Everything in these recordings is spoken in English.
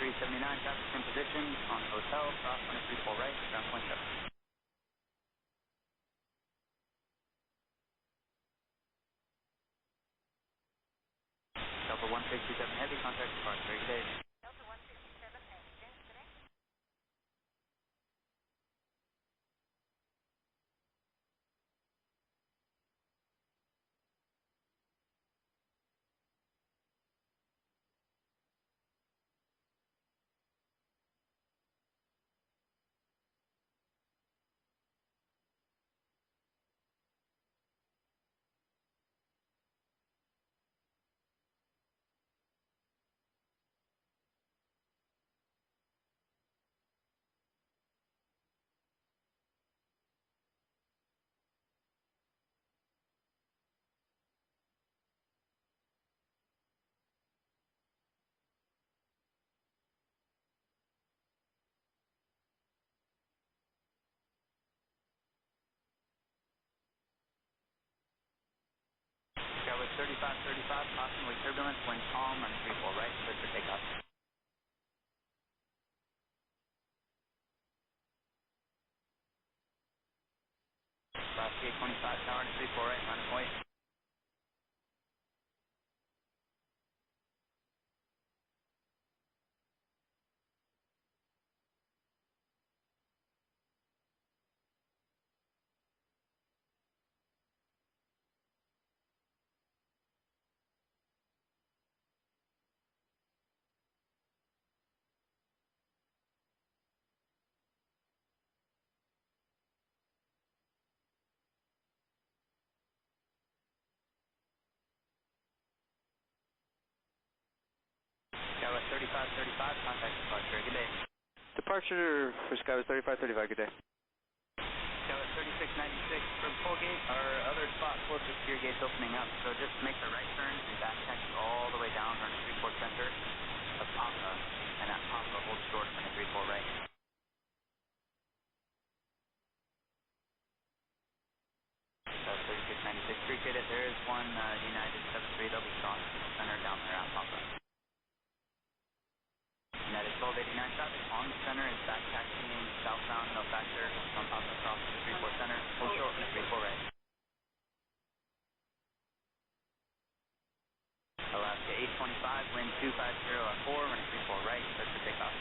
379, traffic in position on hotel, cross 134 right, ground point 7. Delta 167 Heavy, contact departure, good day. Delta 167 Heavy, thanks, good day. Skyway 3535, possibly turbulence, wind calm, running 34 right, clear for takeoff. Last 825, tower to 34 right, line of point. Skyway 3535, contact departure, good day. Departure for Skyway 3535, good day. Skyway 3696, for full gate, our other spot closest to your gate's opening up, so just make the right turn and back taxi all the way down, running 34 center of Papa, and at Papa, hold short, running 34 right. Skyway 3696, appreciate it. There is one United 73, they'll be crossing the center down there at Papa. United 1289 traffic on the center is back taxiing southbound, no factor, on Papa cross to 34 center, hold short, running 34 right. Alaska 825, wind 250 at 4, running 34 right, clear for takeoff.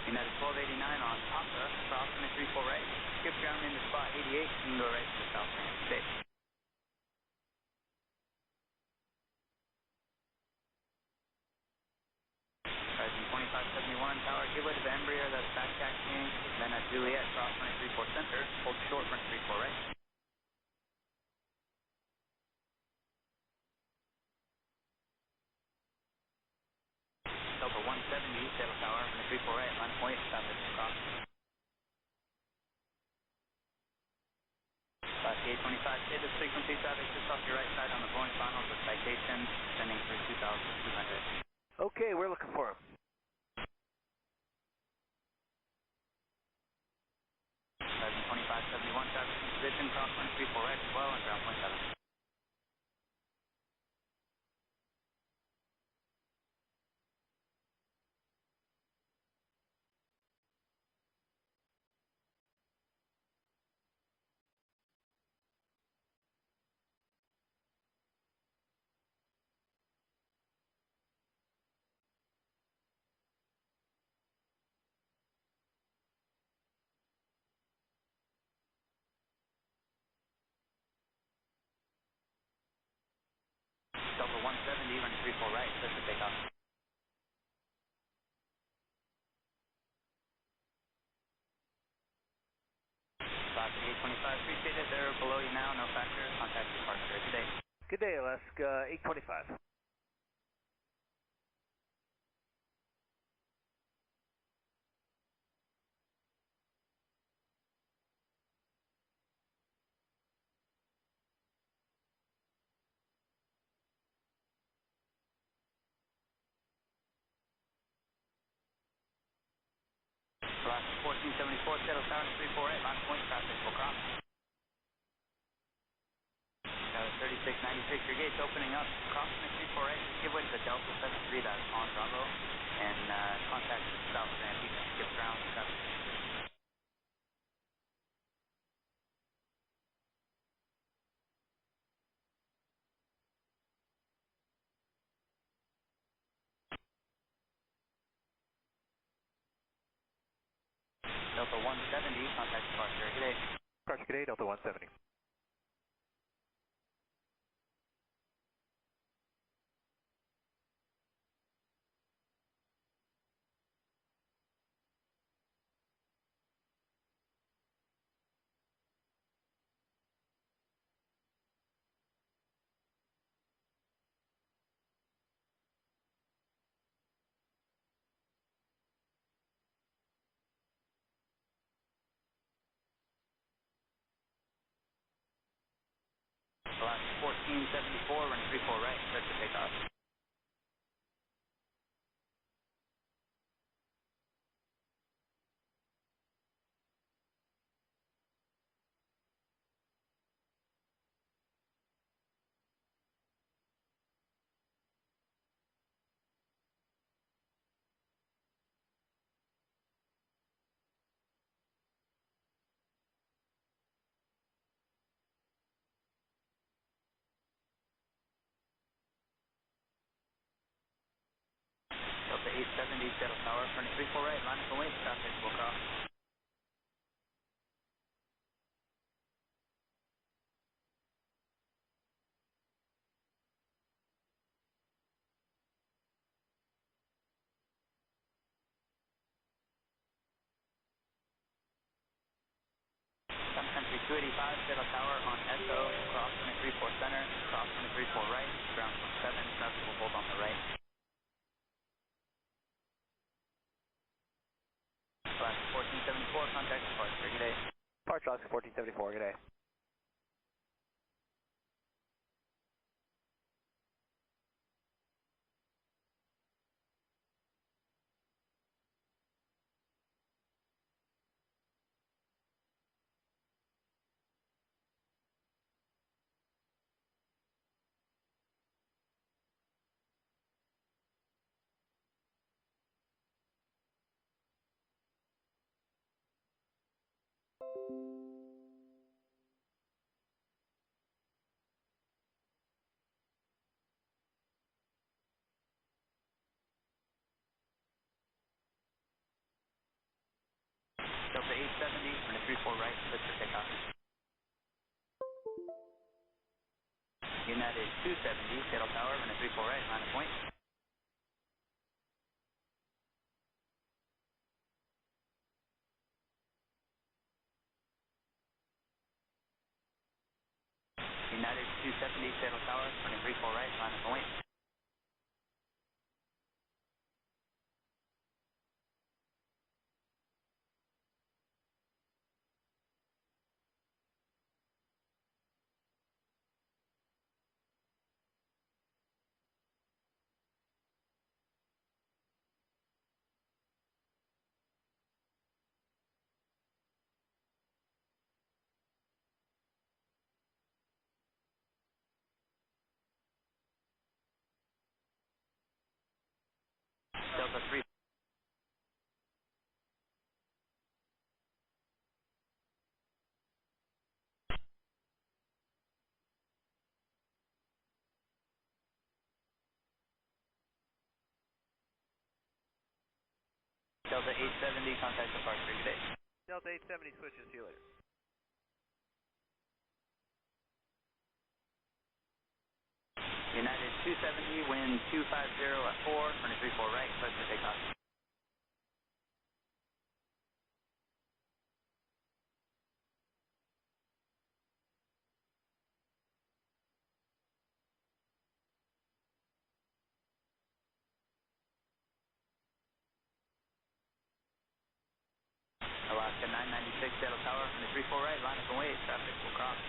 United 1289 on Papa, cross running 34 right, skip ground into spot 88, you can go right to the south lane. Stay. Rising 2571, tower, give way to the Embraer, that's back taxiing, then at Juliet, cross running 34 center, hold short, running 34 right. Delta 170, Saddle Tower, running 34 right, line of point, stop at cross. Last 825, stay this frequency traffic just off your right side on the Boeing finals with citation, sending through 2,200. Okay, we're looking for him. Rising 2571, traffic in position, cross 134 right as well, and ground point 7. Delta 170, running 34 right, clear for takeoff. Alaska 825, appreciate it, they're below you now, no factor, contact departure. Good day. Good day, Alaska 825. 1474, settle tower, 348, line of point, traffic will cross. Tower 3696, your gate's opening up, crossing the 348, just give way to the Delta 73 that's on Bravo, and contact South Ramp, you can skip ground, traffic. Delta 170, contact departure, good day. Departure, good day, Delta 170. Last 1474, run 34 right, start to take off. Delta 870, settle tower, running 34 right, line up and wait, traffic will cross. Sun Country 285, settle tower on SO, cross running 34 center, cross running 34 right, ground 27, traffic will hold on the right. Last 1474, contact departure, good day. Departure, Alaska 1474, good day. Delta 870, running 34 right, clear for takeoff. United 270, settle tower, running 34 right, line of point. United 270, settle tower, running 34 right, line of point. Delta 3. Delta 870, contact departure, good day. Delta 870, switches, see you later. United 270, wind 250 at 4, running 34 right, clear for takeoff. Alaska 996, settle tower, running 34 right, line up and wait, traffic will cross.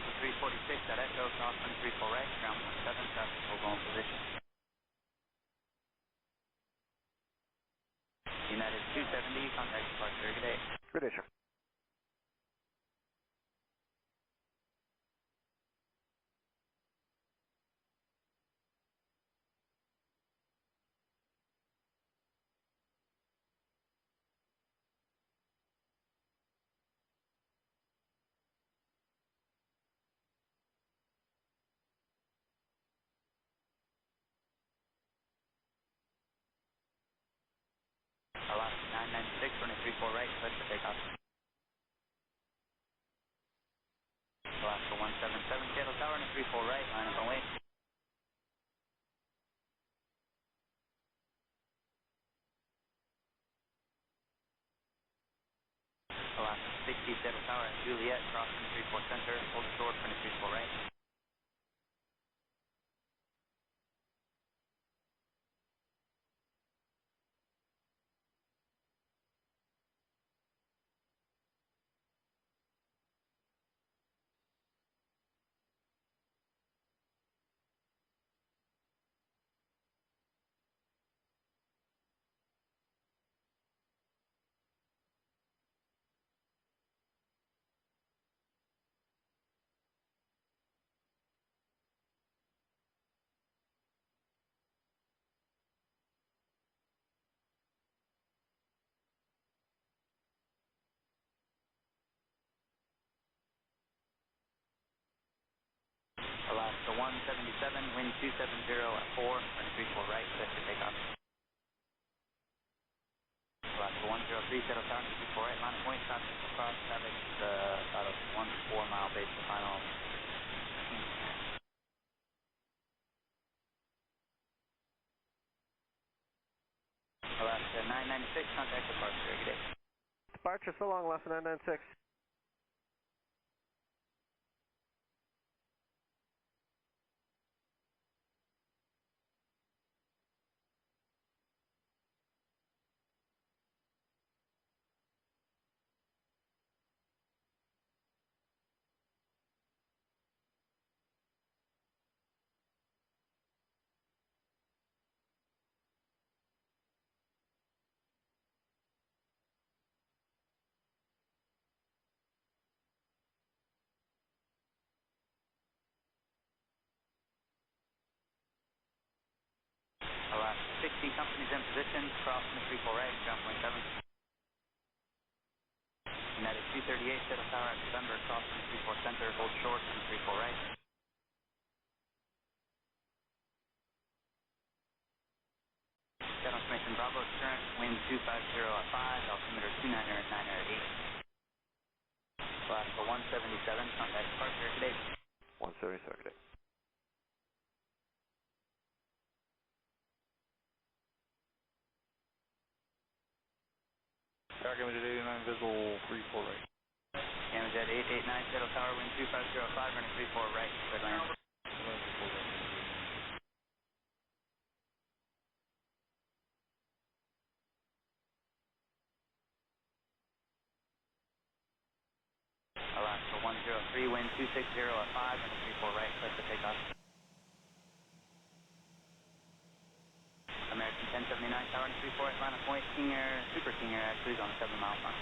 Delta 346 at Echo, cross 234 right, ground 17, traffic will go in position. United 270, contact departure, good day. Good day, sir. Alaska 996, 234 right, clear for takeoff. Alaska 177, Seattle Tower, 234 right, line up and wait. Alaska 60, Seattle Tower, Juliet, cross 234 center, hold short, 234 right. Alaska 177, wind 270 at 4, 234 right, clear for takeoff. Alaska 103, Seattle Tower, 234 right, line of point, traffic across, traffic about a 1 to 4 mile base to final. Alaska 996, contact departure, good day. Departure, so long, Alaska 996. Alaska 60, company's in position, cross 234 right, ground point 7. United 238, Seattle Tower at November, cross 234 center, hold short, 234 right. Channel information Bravo, current wind 250 at 5, altimeter 29 at 9 at 8. Alaska 177, contact departure, good day. 177, good day. Target at 89, visual 34 right. Damage at 889, Seattle Tower, wind 2505, running 34 right, clear land. Alaska 103, wind 260 at 5, running 34 right, clear for takeoff. American 1079, Tower, 34 right, line of point, King Air, Super King Air actually is on the 7 mile mark.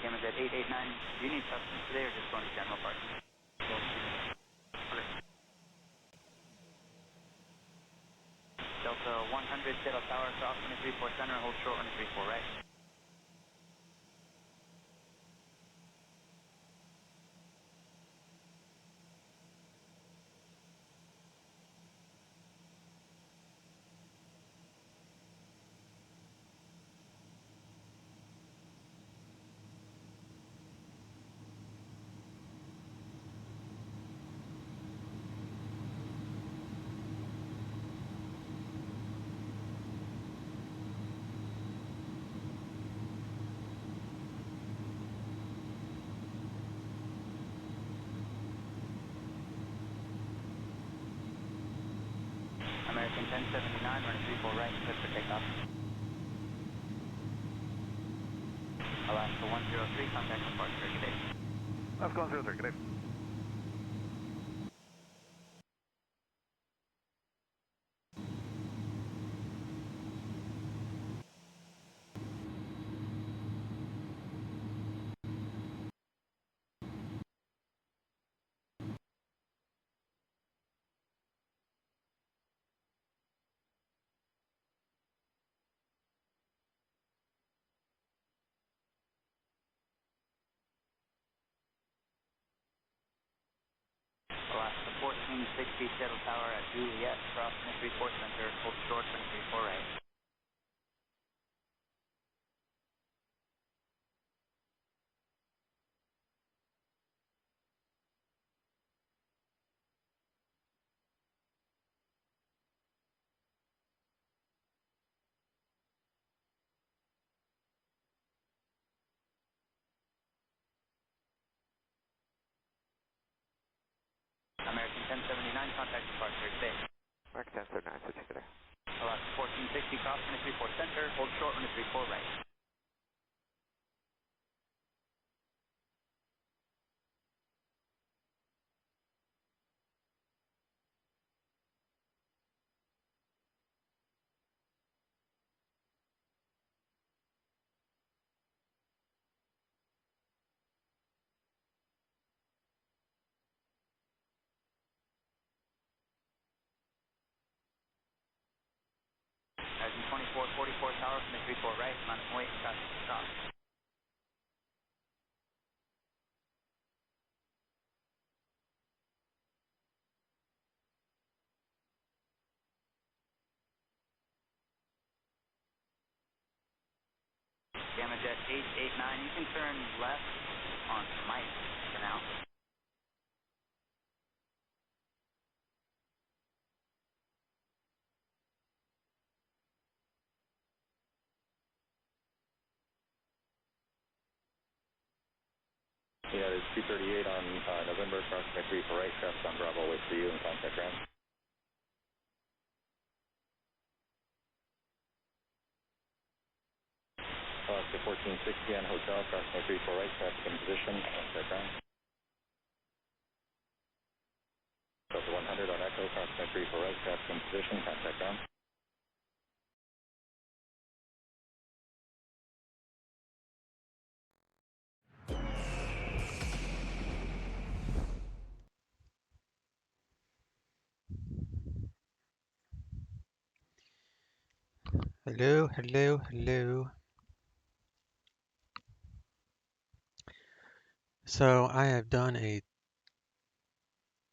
Damage at 889, do you need substance today or just going to general parking? Okay. Delta 100, Seattle Tower, cross 234 center, hold short 234 right. American 1079, running 34 right, clear for takeoff. Alaska 103, contact departure, good day. That's going 03, good day. Alaska 1460 Shuttle Tower at Juliet, cross 234 center, hold short 234 right. American 1079, contact departure, stay. American 1079, switch good day. Alaska 1460, cross 234 center, hold short 234 right. American 2444 tower, 234 right, line of weight, stop. Gamma Jet 889, you can turn left on Mike for now. Yeah, there's 238 on November, crossing 3 for right, traffic on Bravo, wait for you and contact ground. Alaska 1460 on hotel, crossing 3 for right, traffic in position, contact ground. Delta 100 on Echo, crossing 3 for right, traffic in position, contact ground. Hello, hello, hello. So I have done a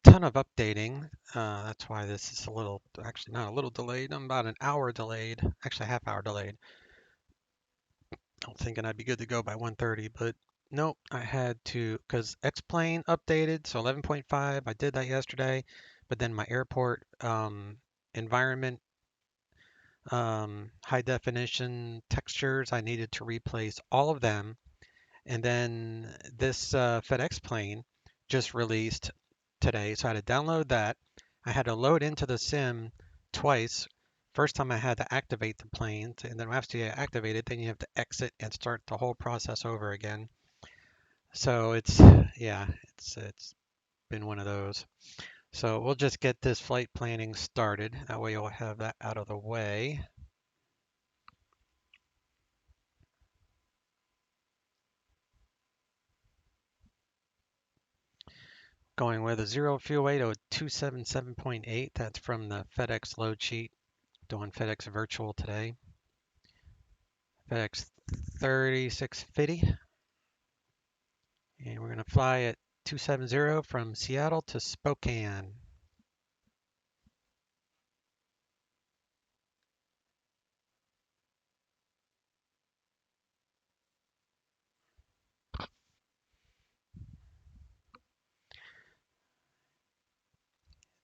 ton of updating. That's why this is a little, actually not a little delayed. I'm about an hour delayed, actually a half hour delayed. I'm thinking I'd be good to go by 1:30, but nope, I had to, because X-Plane updated, so 11.5, I did that yesterday, but then my airport environment high definition textures, I needed to replace all of them. And then this FedEx plane just released today, so I had to download that. I had to load into the sim twice. First time I had to activate the planes, and then after you activate it, then you have to exit and start the whole process over again. So yeah, it's been one of those. So we'll just get this flight planning started. That way you'll have that out of the way. Going with a 0 fuel weight of 277.8. That's from the FedEx load sheet. Doing FedEx virtual today. FedEx 3650. And we're going to fly at 270 from Seattle to Spokane.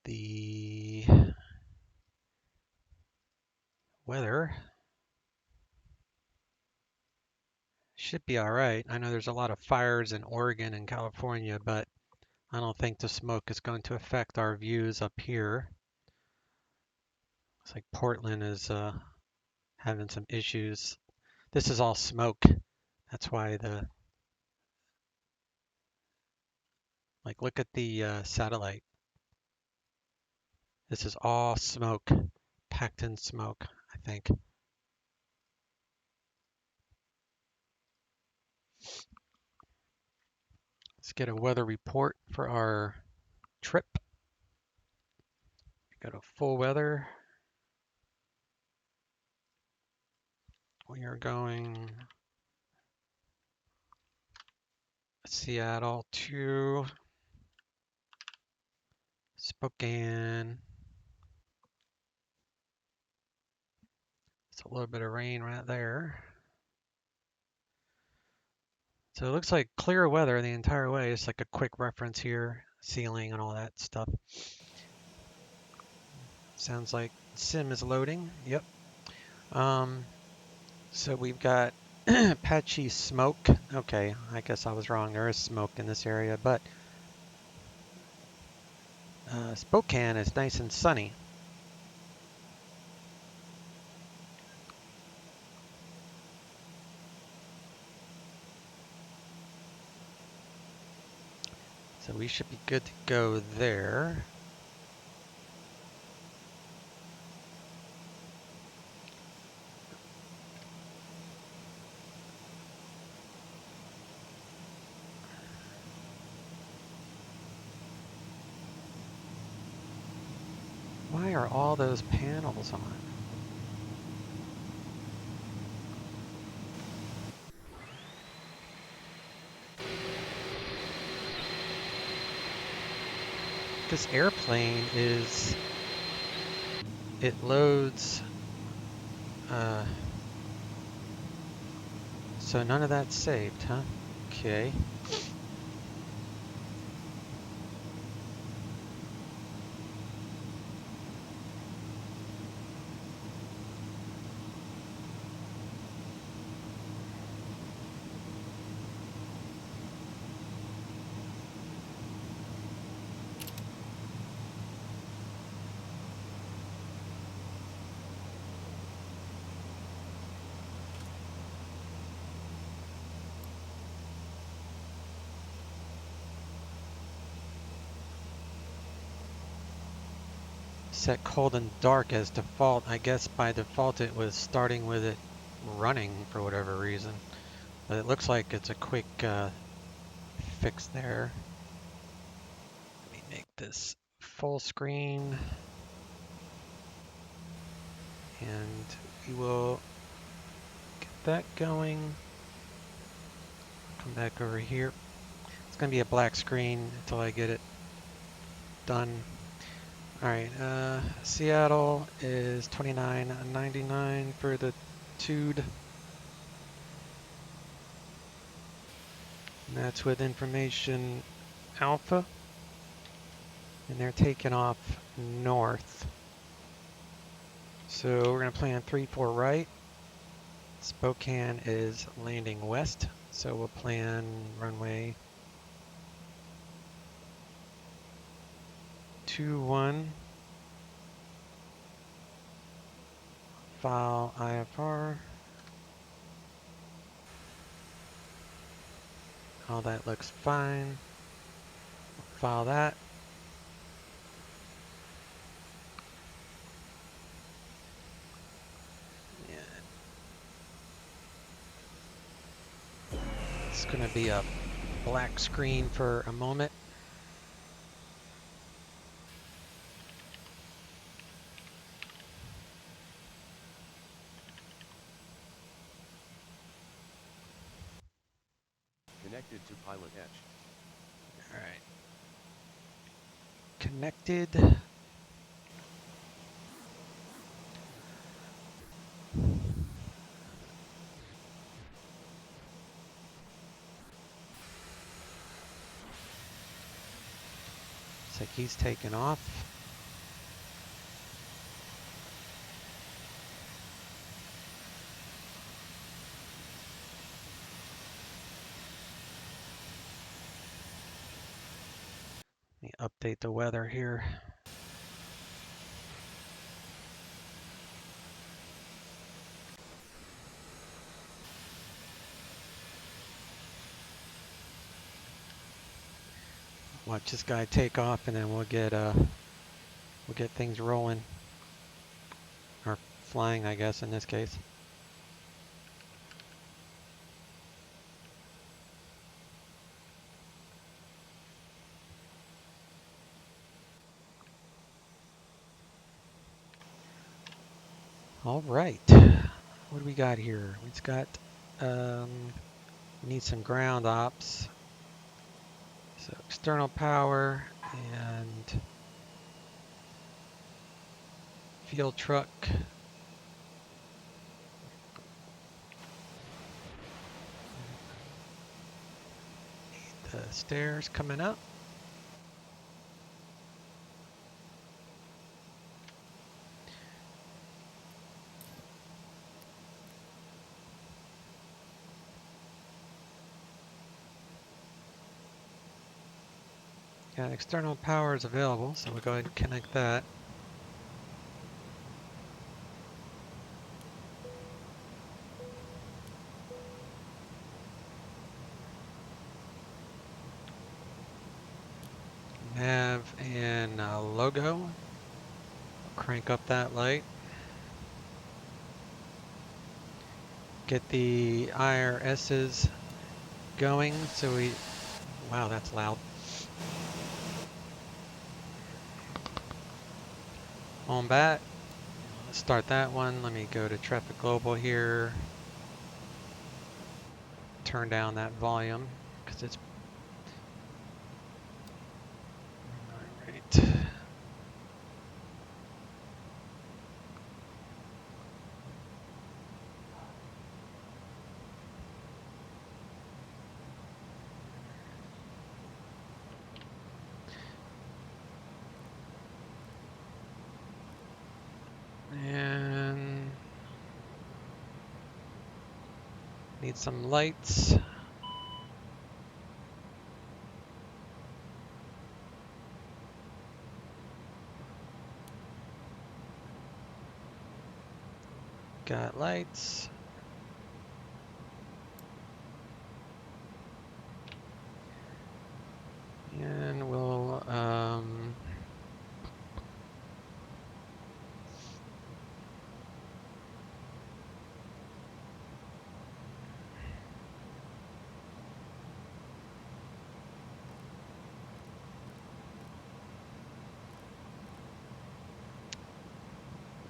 The weather should be all right. I know there's a lot of fires in Oregon and California, but I don't think the smoke is going to affect our views up here. Looks like Portland is having some issues. This is all smoke. That's why Like, look at the satellite. This is all smoke, packed in smoke, I think. Let's get a weather report for our trip. Go to full weather. We are going Seattle to Spokane. It's a little bit of rain right there. So it looks like clear weather the entire way. It's like a quick reference here, ceiling and all that stuff. Sounds like sim is loading. Yep. So we've got patchy smoke. Okay, I guess I was wrong. There is smoke in this area, but Spokane is nice and sunny. So we should be good to go there. Why are all those panels on? This airplane is, it loads, so none of that's saved, huh? Okay. Set cold and dark as default. I guess by default it was starting with it running for whatever reason. But it looks like it's a quick fix there. Let me make this full screen. And we will get that going. Come back over here. It's going to be a black screen until I get it done. Alright, Seattle is $29.99 for the Tude. And that's with information alpha. And they're taking off north. So we're going to plan 3-4 right. Spokane is landing west. So we'll plan runway 21. File IFR. All that looks fine. File that. It's going to be a black screen for a moment. Connected to PilotEdge. All right. Connected. Looks like he's taken off. Let me update the weather here. Watch this guy take off, and then we'll get things rolling, or flying, I guess, in this case. All right, what do we got here? We've got we need some ground ops. So external power and fuel truck. The stairs coming up. Yeah, external power is available, so we'll go ahead and connect that. Nav and logo. Crank up that light. Get the IRSs going, so we... Wow, that's loud. On bat. Let's start that one. Let me go to Traffic Global here. Turn down that volume, because it's... Alright. And need some lights. Got lights. And we'll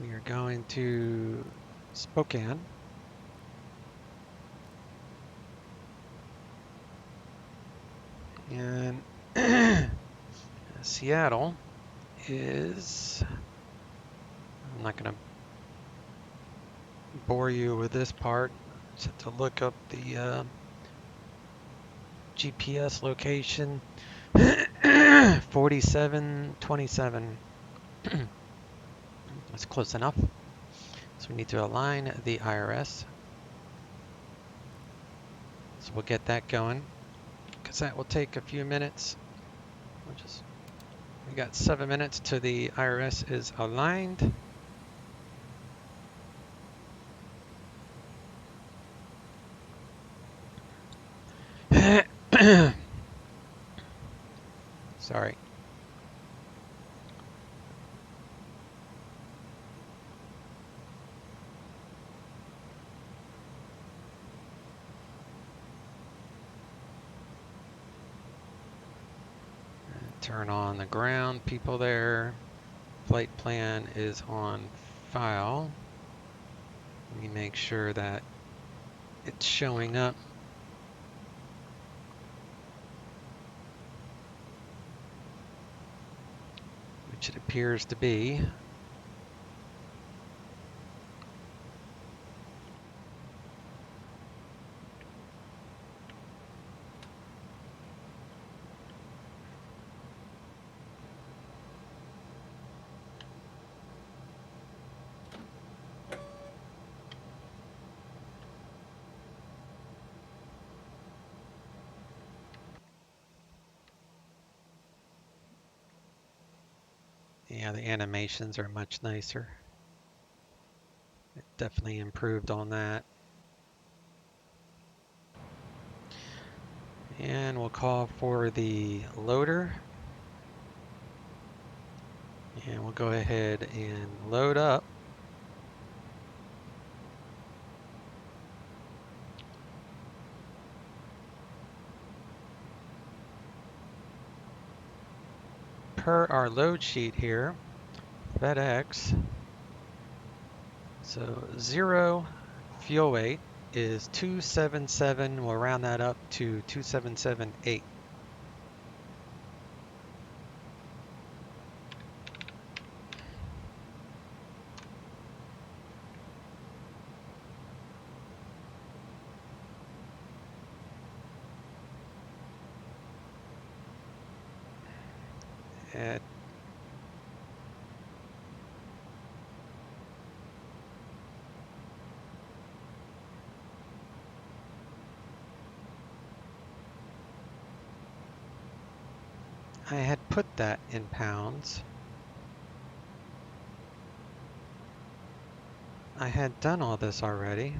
we are going to Spokane. And Seattle is, I'm not going to bore you with this part. Just have to look up the GPS location. 4727. That's close enough. So we need to align the IRS. So we'll get that going, because that will take a few minutes. We got 7 minutes till the IRS is aligned. Sorry. Turn on the ground people there. Flight plan is on file. Let me make sure that it's showing up. Which it appears to be. Yeah, the animations are much nicer. It definitely improved on that. And we'll call for the loader. And we'll go ahead and load up. Per our load sheet here, FedEx, so 0 fuel weight is 277. We'll round that up to 2778. At I had put that in pounds. I had done all this already.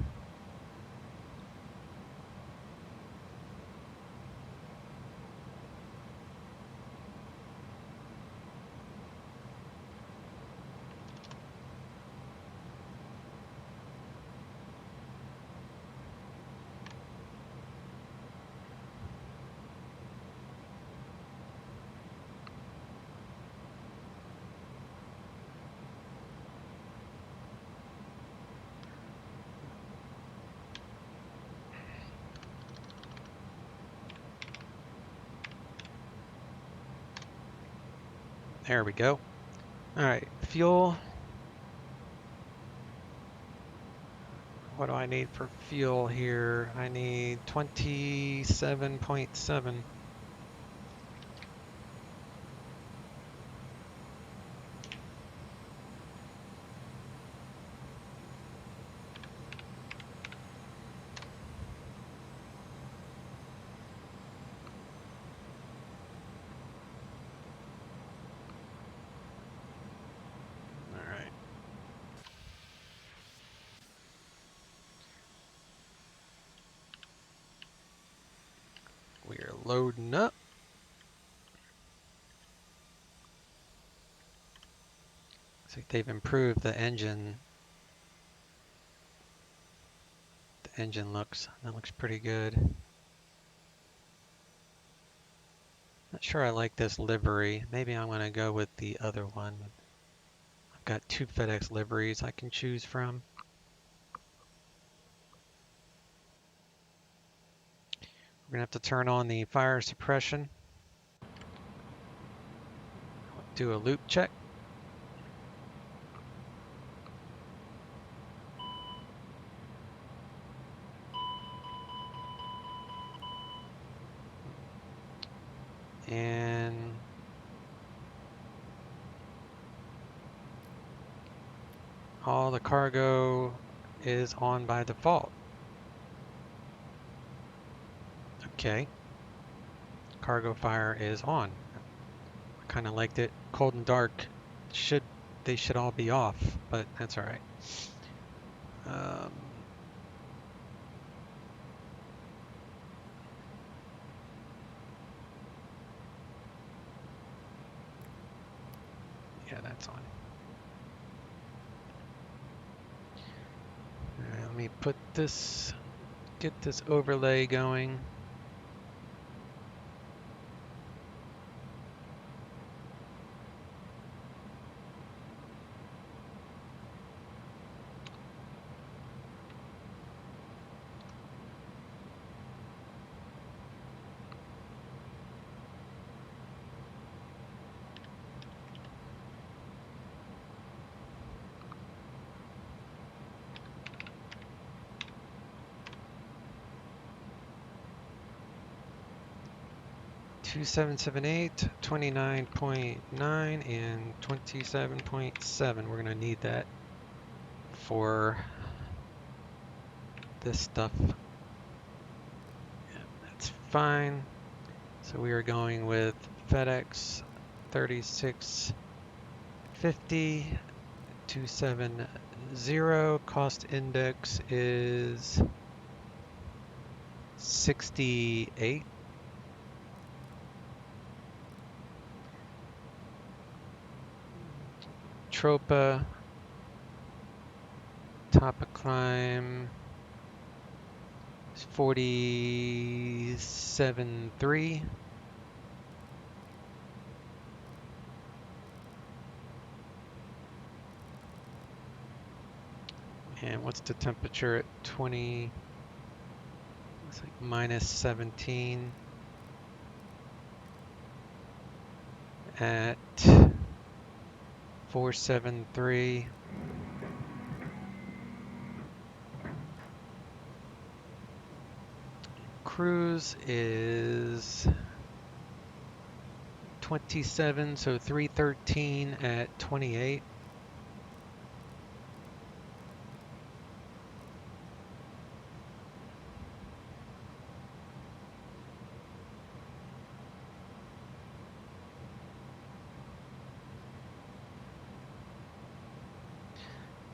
There we go. All right, fuel. What do I need for fuel here? I need 27.7. All right. We are loading up. Looks like they've improved the engine. The engine looks pretty good. Not sure I like this livery. Maybe I'm gonna go with the other one. I've got 2 FedEx liveries I can choose from. We're gonna have to turn on the fire suppression. Do a loop check. And all the cargo is on by default. Okay. Cargo fire is on. I kind of liked it. Cold and dark they should all be off, but that's all right. Yeah, that's on. All right, let me get this overlay going. $2778, 29.9, and 27.7. We're gonna need that for this stuff. Yeah, that's fine. So we are going with FedEx 3650 270. Cost index is 68. Tropa. Top of climb is 47.3. And what's the temperature at 20? Looks like minus 17 at 473. Cruise is 27, so 313 at 28.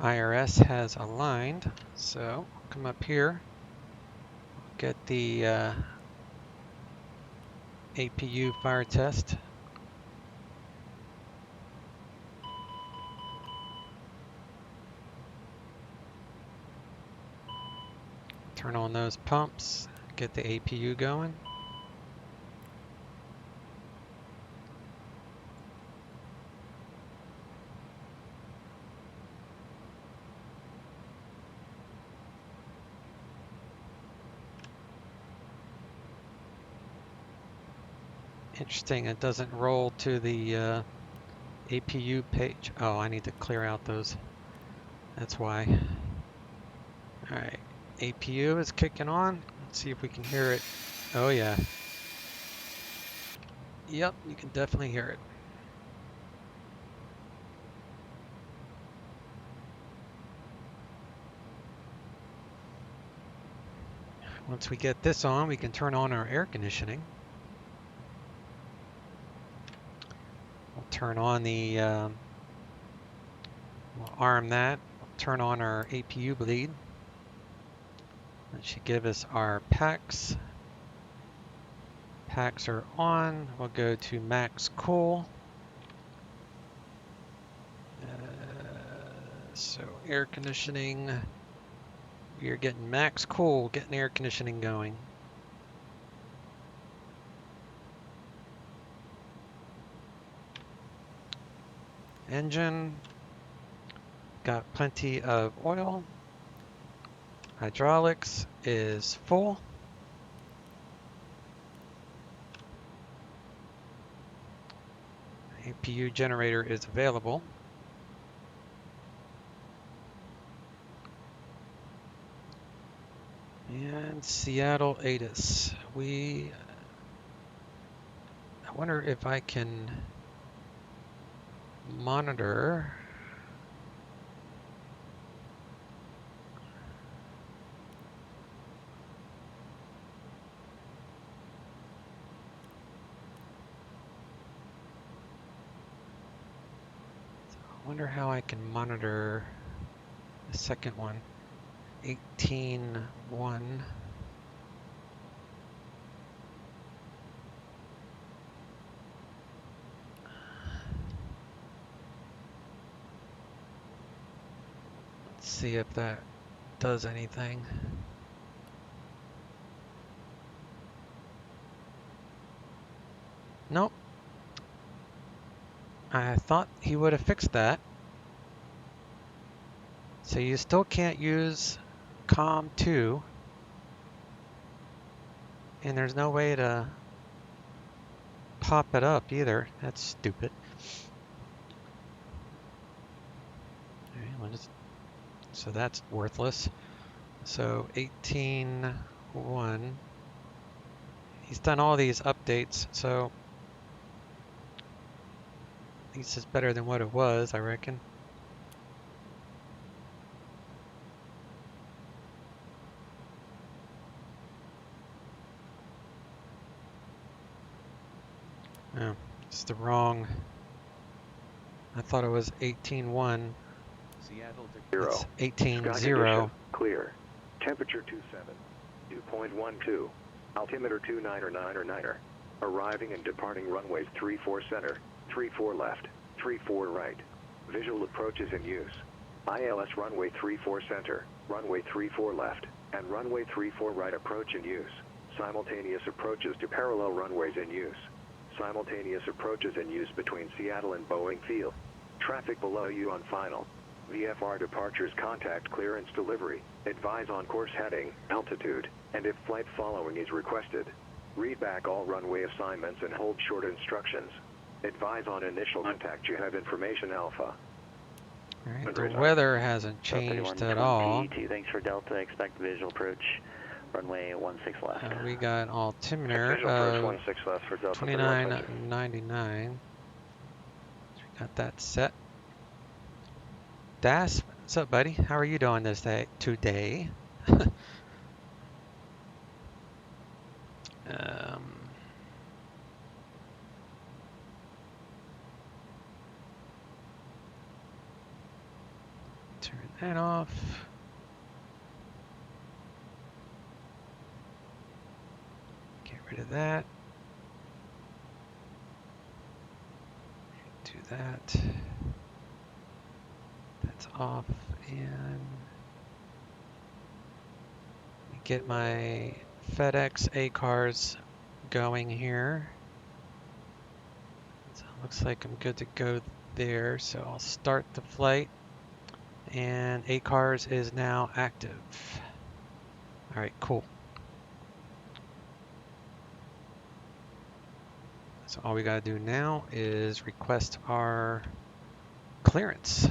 IRS has aligned, so come up here, get the APU fire test. Turn on those pumps, get the APU going. Interesting, it doesn't roll to the APU page. Oh, I need to clear out those. That's why. All right, APU is kicking on. Let's see if we can hear it. Oh yeah. Yep, you can definitely hear it. Once we get this on, we can turn on our air conditioning. We'll turn on the, we'll arm that, we'll turn on our APU bleed. That should give us our packs. Packs are on. We'll go to max cool. So air conditioning, we are getting max cool, getting air conditioning going. Engine, got plenty of oil. Hydraulics is full. APU generator is available. And Seattle ATIS. I wonder if I can monitor. I wonder how I can monitor the second one. 18.1. Let's see if that does anything. Nope. I thought he would have fixed that. So you still can't use COM2. And there's no way to pop it up either. That's stupid. Alright, so that's worthless. So 18.1. He's done all these updates, so at least it's better than what it was, I reckon. Oh, it's the wrong. I thought it was 18.1. Seattle to It's 18.0. Condition clear. Temperature 27. 2.12. Altimeter 29er. Arriving and departing runways 34 center, 34 left, 34 right. Visual approaches in use. ILS runway 34 center, runway 34 left, and runway 34 right approach in use. Simultaneous approaches to parallel runways in use. Simultaneous approaches in use between Seattle and Boeing Field. Traffic below you on final. VFR departures contact clearance delivery. Advise on course heading, altitude, and if flight following is requested. Read back all runway assignments and hold short instructions. Advise on initial contact. You have information Alpha. All right, the weather hasn't changed at all. Thanks for Delta. Expect visual approach. Runway 16 left. We got altimeter of 2999. We got that set. Das, what's up, buddy? How are you doing this day today? Turn that off. Get rid of that. Do that. That's off, and get my FedEx A cars going here. So it looks like I'm good to go there. So I'll start the flight, and A cars is now active. All right, cool. So all we gotta do now is request our clearance.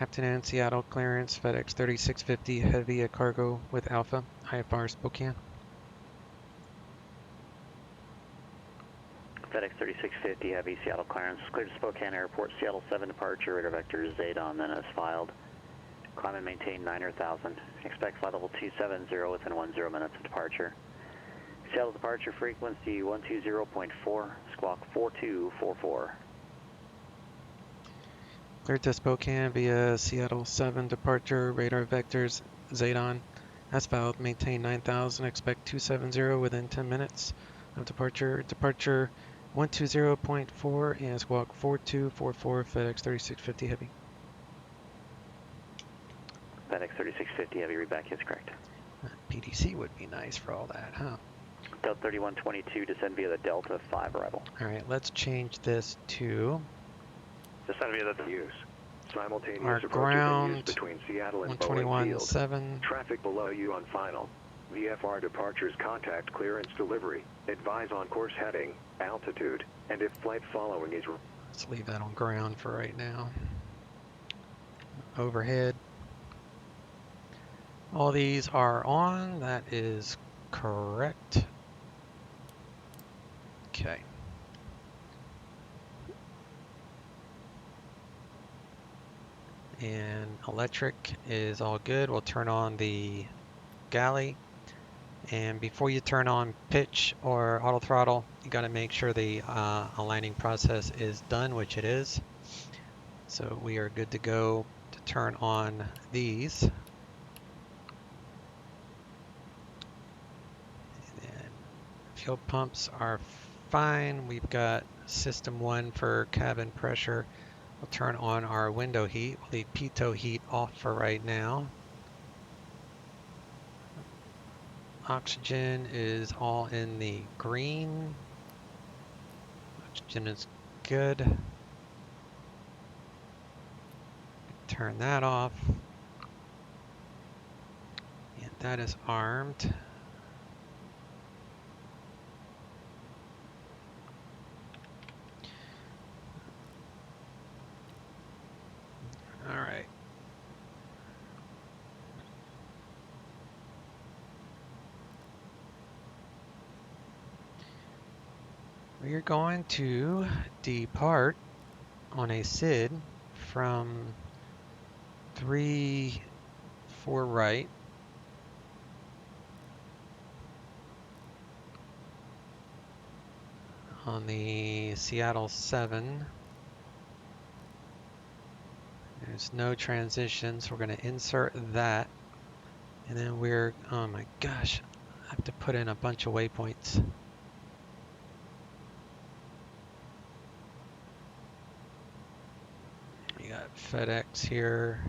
Afternoon, Seattle clearance, FedEx 3650 heavy cargo with Alpha, IFR Spokane. FedEx 3650 heavy Seattle clearance, cleared to Spokane Airport, Seattle 7 departure, radar vector Zadon, then as filed. Climb and maintain 9,000. Expect flight level 270 within 10 minutes of departure. Seattle departure frequency 120.4, squawk 4244. Cleared to Spokane via Seattle 7 departure, radar vectors Zadon. As filed, maintain 9,000, expect 270 within 10 minutes of departure. Departure 120.4 and squawk 4244, FedEx 3650 heavy. FedEx 3650 heavy, read back is correct. PDC would be nice for all that, huh? Delta 3122, descend via the Delta 5 arrival. All right, let's change this to Descend via the use. Simultaneous our approaches ground in use between Seattle and Boeing 121.7. Traffic below you on final. VFR departures contact clearance delivery. Advise on course heading, altitude, and if flight following is... Let's leave that on ground for right now. Overhead. All these are on. That is correct. Okay. And electric is all good. We'll turn on the galley. And before you turn on pitch or auto throttle, you got to make sure the aligning process is done, which it is. So we are good to go to turn on these. And fuel pumps are fine. We've got system 1 for cabin pressure. We'll turn on our window heat. We'll leave pitot heat off for right now. Oxygen is all in the green. Oxygen is good. Turn that off. And that is armed. All right. We are going to depart on a SID from 3-4 right. On the Seattle 7. There's no transition, so we're going to insert that And then we're, oh my gosh, I have to put in a bunch of waypoints. We got FedEx here.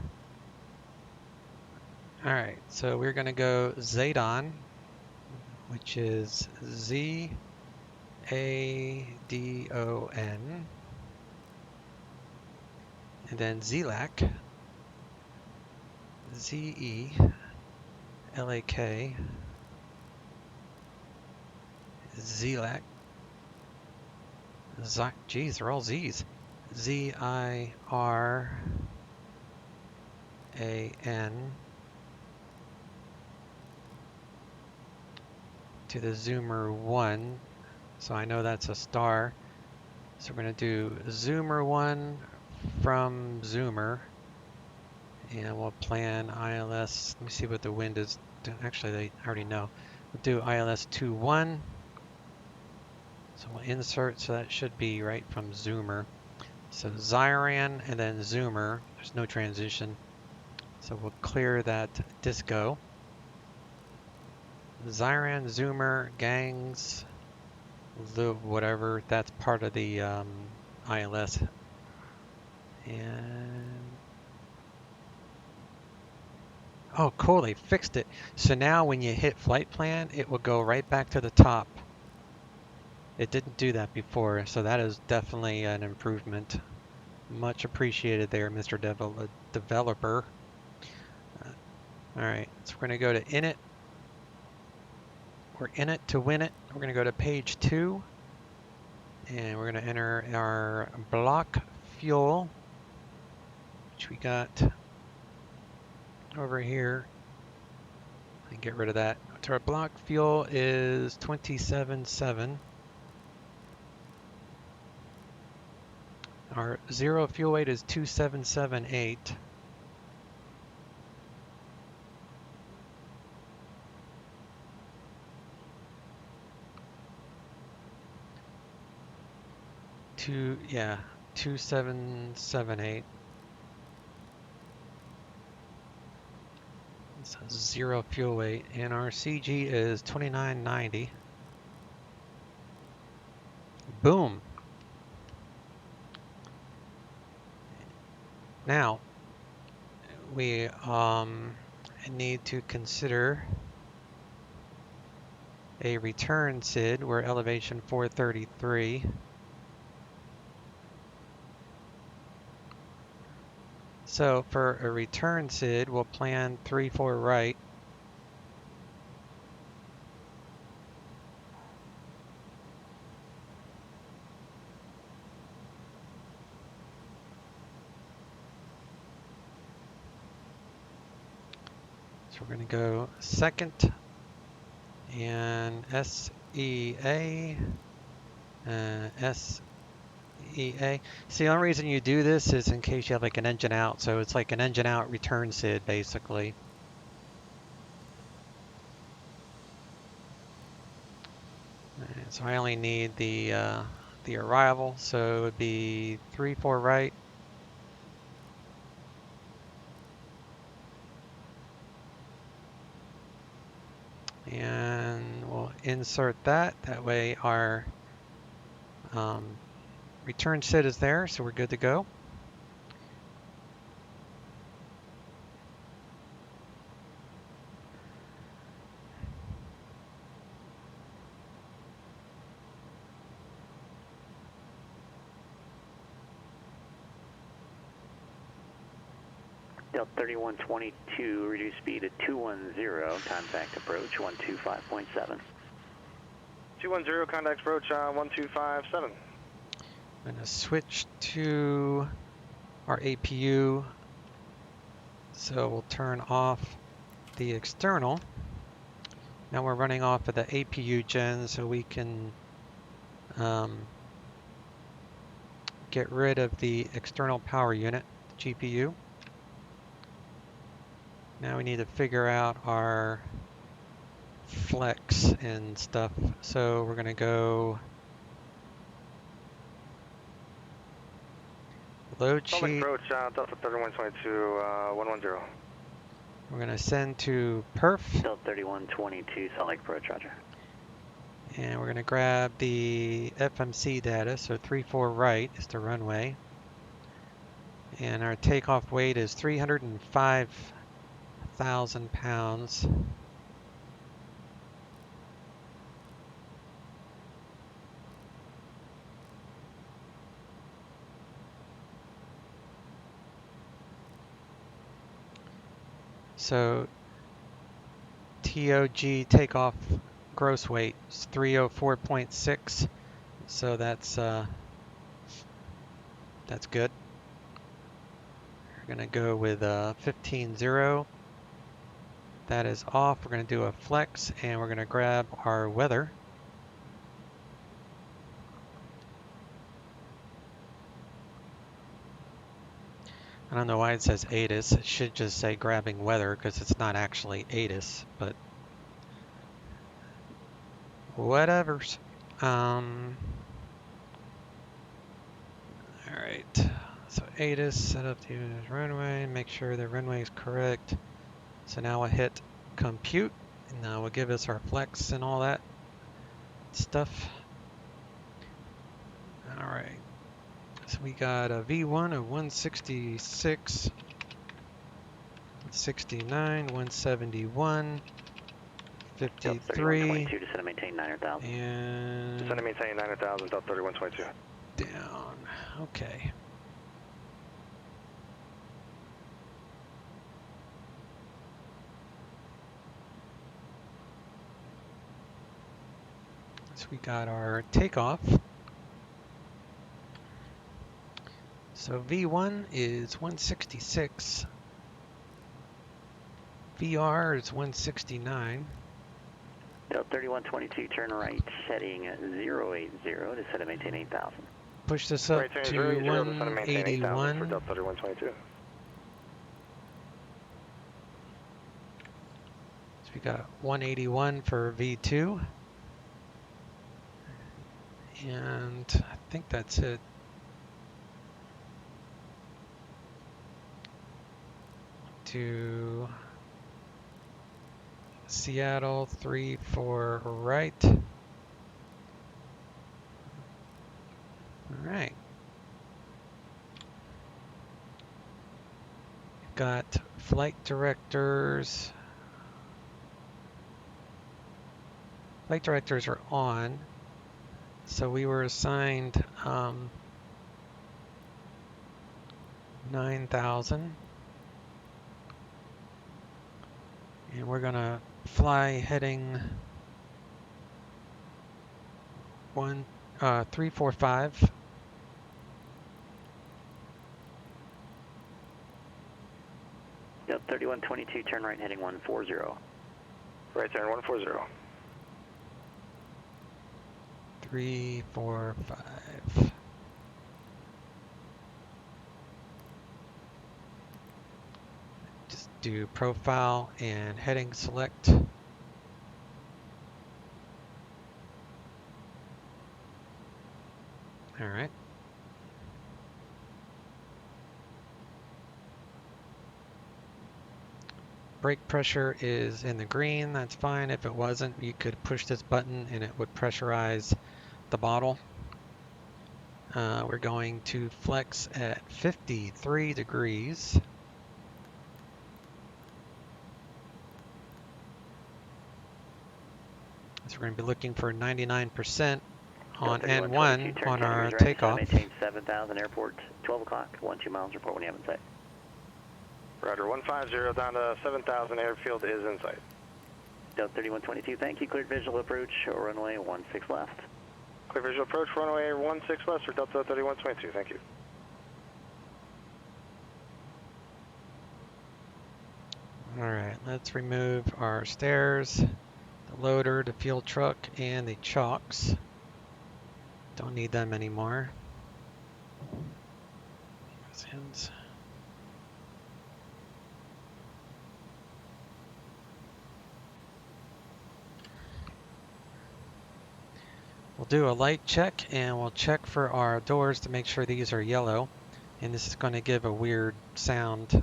All right, so we're gonna go Zadon, which is Z-A-D-O-N. And then ZLAC, Z-E-L-A-K, ZLAC, geez, they're all Z's. Z-I-R-A-N to the Zoomer 1, so I know that's a star. So we're going to do Zoomer 1 from Zoomer, and we'll plan ILS. Let me see what the wind is. Actually, they already know. We'll do ILS 21. So we'll insert, so that should be right from Zoomer. So Zyran and then Zoomer. There's no transition. So we'll clear that disco. Zyran, Zoomer, gangs, whatever. That's part of the ILS. And oh, cool, they fixed it. So now when you hit flight plan, it will go right back to the top. It didn't do that before, so that is definitely an improvement. Much appreciated there, Mr. Developer. All right, so we're going to go to init. We're in it to win it. We're going to go to page 2, and we're going to enter our block fuel, which we got over here. And get rid of that. So our block fuel is 27.7. Our zero fuel weight is 2778. Yeah, 2778. So zero fuel weight, and our CG is 2990. Boom. Now we need to consider a return SID. We're elevation 433. So for a return SID, we'll plan 3-4 right. So we're going to go second and SEA, SEA. See, the only reason you do this is in case you have like an engine out. So it's like an engine out return SID basically. Right, so I only need the arrival. So it would be 3-4 right. And we'll insert that. That way our return SID is there, so we're good to go. Delta 3122, reduce speed to 210, contact approach 125.7. 210, contact approach 1257. I'm going to switch to our APU. So we'll turn off the external. Now we're running off of the APU gen, so we can get rid of the external power unit, GPU. Now we need to figure out our flex and stuff. So we're going to go load sheet. Approach Delta 3122, 110. We're going to send to perf. Still 3122, Salt Lake approach, roger. And we're going to grab the FMC data. So 34 right is the runway. And our takeoff weight is 305,000 pounds. So TOG takeoff gross weight is 304.6. So that's good. We're going to go with 15.0. That is off. We're going to do a flex and we're going to grab our weather. I don't know why it says ATIS. It should just say grabbing weather because it's not actually ATIS, but whatevers. All right. So ATIS, set up the runway, make sure the runway is correct. So now we'll hit compute, and now we'll give us our flex and all that stuff. All right. So we got a V1 of 166, 69, 171, 53, to descend and maintain 900,000. and Descend and maintain 900,000, Delta 3122. down. Okay. So we got our takeoff. So V1 is 166. VR is 169. Delta 3122, turn right, heading 080, descend and maintain 8,000. Push this up Right, turn to 080, descend and maintain 8,000 for 181. Delta 3122. So we got 181 for V2. And I think that's it. To Seattle, 34 right. All right. Got flight directors. Flight directors are on. So we were assigned 9,000. And we're gonna fly heading 345. Delta 3122, turn right, heading 140. Right turn 140. 345. Just do profile and heading select. All right. Brake pressure is in the green. That's fine. If it wasn't, you could push this button and it would pressurize the bottle. We're going to flex at 53 degrees. So we're going to be looking for 99% on N1 on our takeoff. Maintain 7,000, airport 12 o'clock, 12 miles, report when you have in sight. Roger, 150 down to 7,000, airfield is in sight. Delta 3122, thank you, cleared visual approach, runway 16 left. Clear visual approach, runway 16 left for Delta 3122, thank you. All right, let's remove our stairs, the loader, the fuel truck, and the chocks. Don't need them anymore. Those ends. We'll do a light check and we'll check for our doors to make sure these are yellow. And this is going to give a weird sound.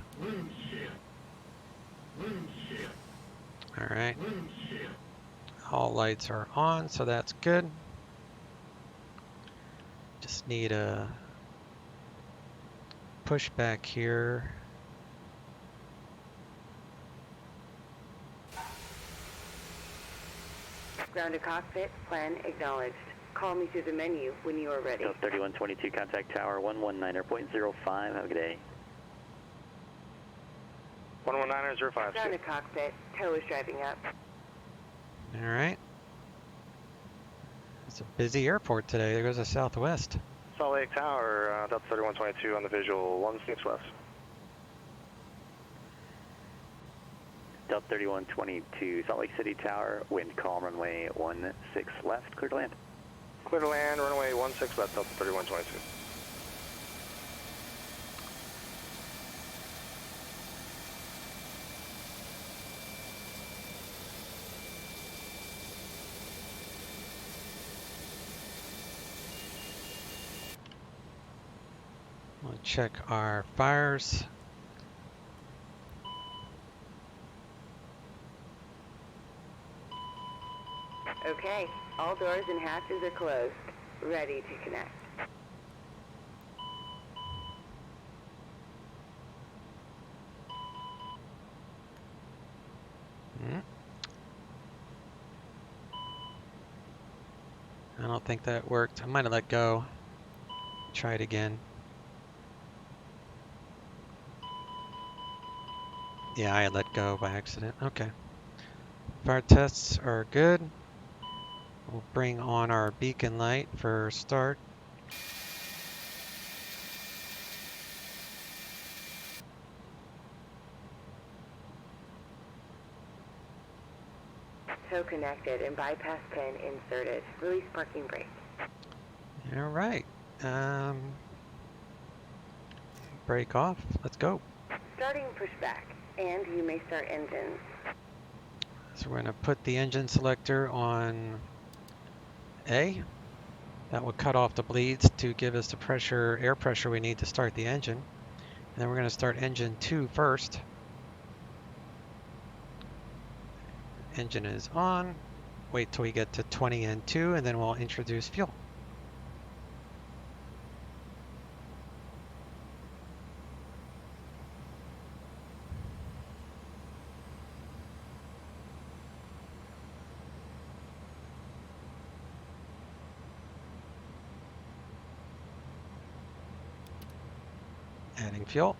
All right. All lights are on, so that's good. Just need a push back here. Ground to cockpit, plan acknowledged. Call me through the menu when you are ready. 3122, contact tower 119.05. Have a good day. 119.05. Ground to cockpit, tow is driving up. All right. It's a busy airport today. There goes a Southwest. Salt Lake Tower, Delta 3122 on the visual, 1 6 left. Delta 3122, Salt Lake City Tower, wind calm, runway 16 left, clear to land. Clear to land, runway 16 left, Delta 3122. We'll check our fires. Okay, all doors and hatches are closed. Ready to connect. I don't think that worked. I might have let go. Try it again. Yeah, I let go by accident. Okay. Fire tests are good. We'll bring on our beacon light for start. Tow connected and bypass pin inserted. Release parking brake. All right. Brake off. Let's go. Starting pushback, and you may start engines. So we're going to put the engine selector on A. That will cut off the bleeds to give us the pressure, air pressure we need to start the engine. And then we're going to start engine 2 first. Engine is on. Wait till we get to 20 and 2, and then we'll introduce fuel. Adding fuel.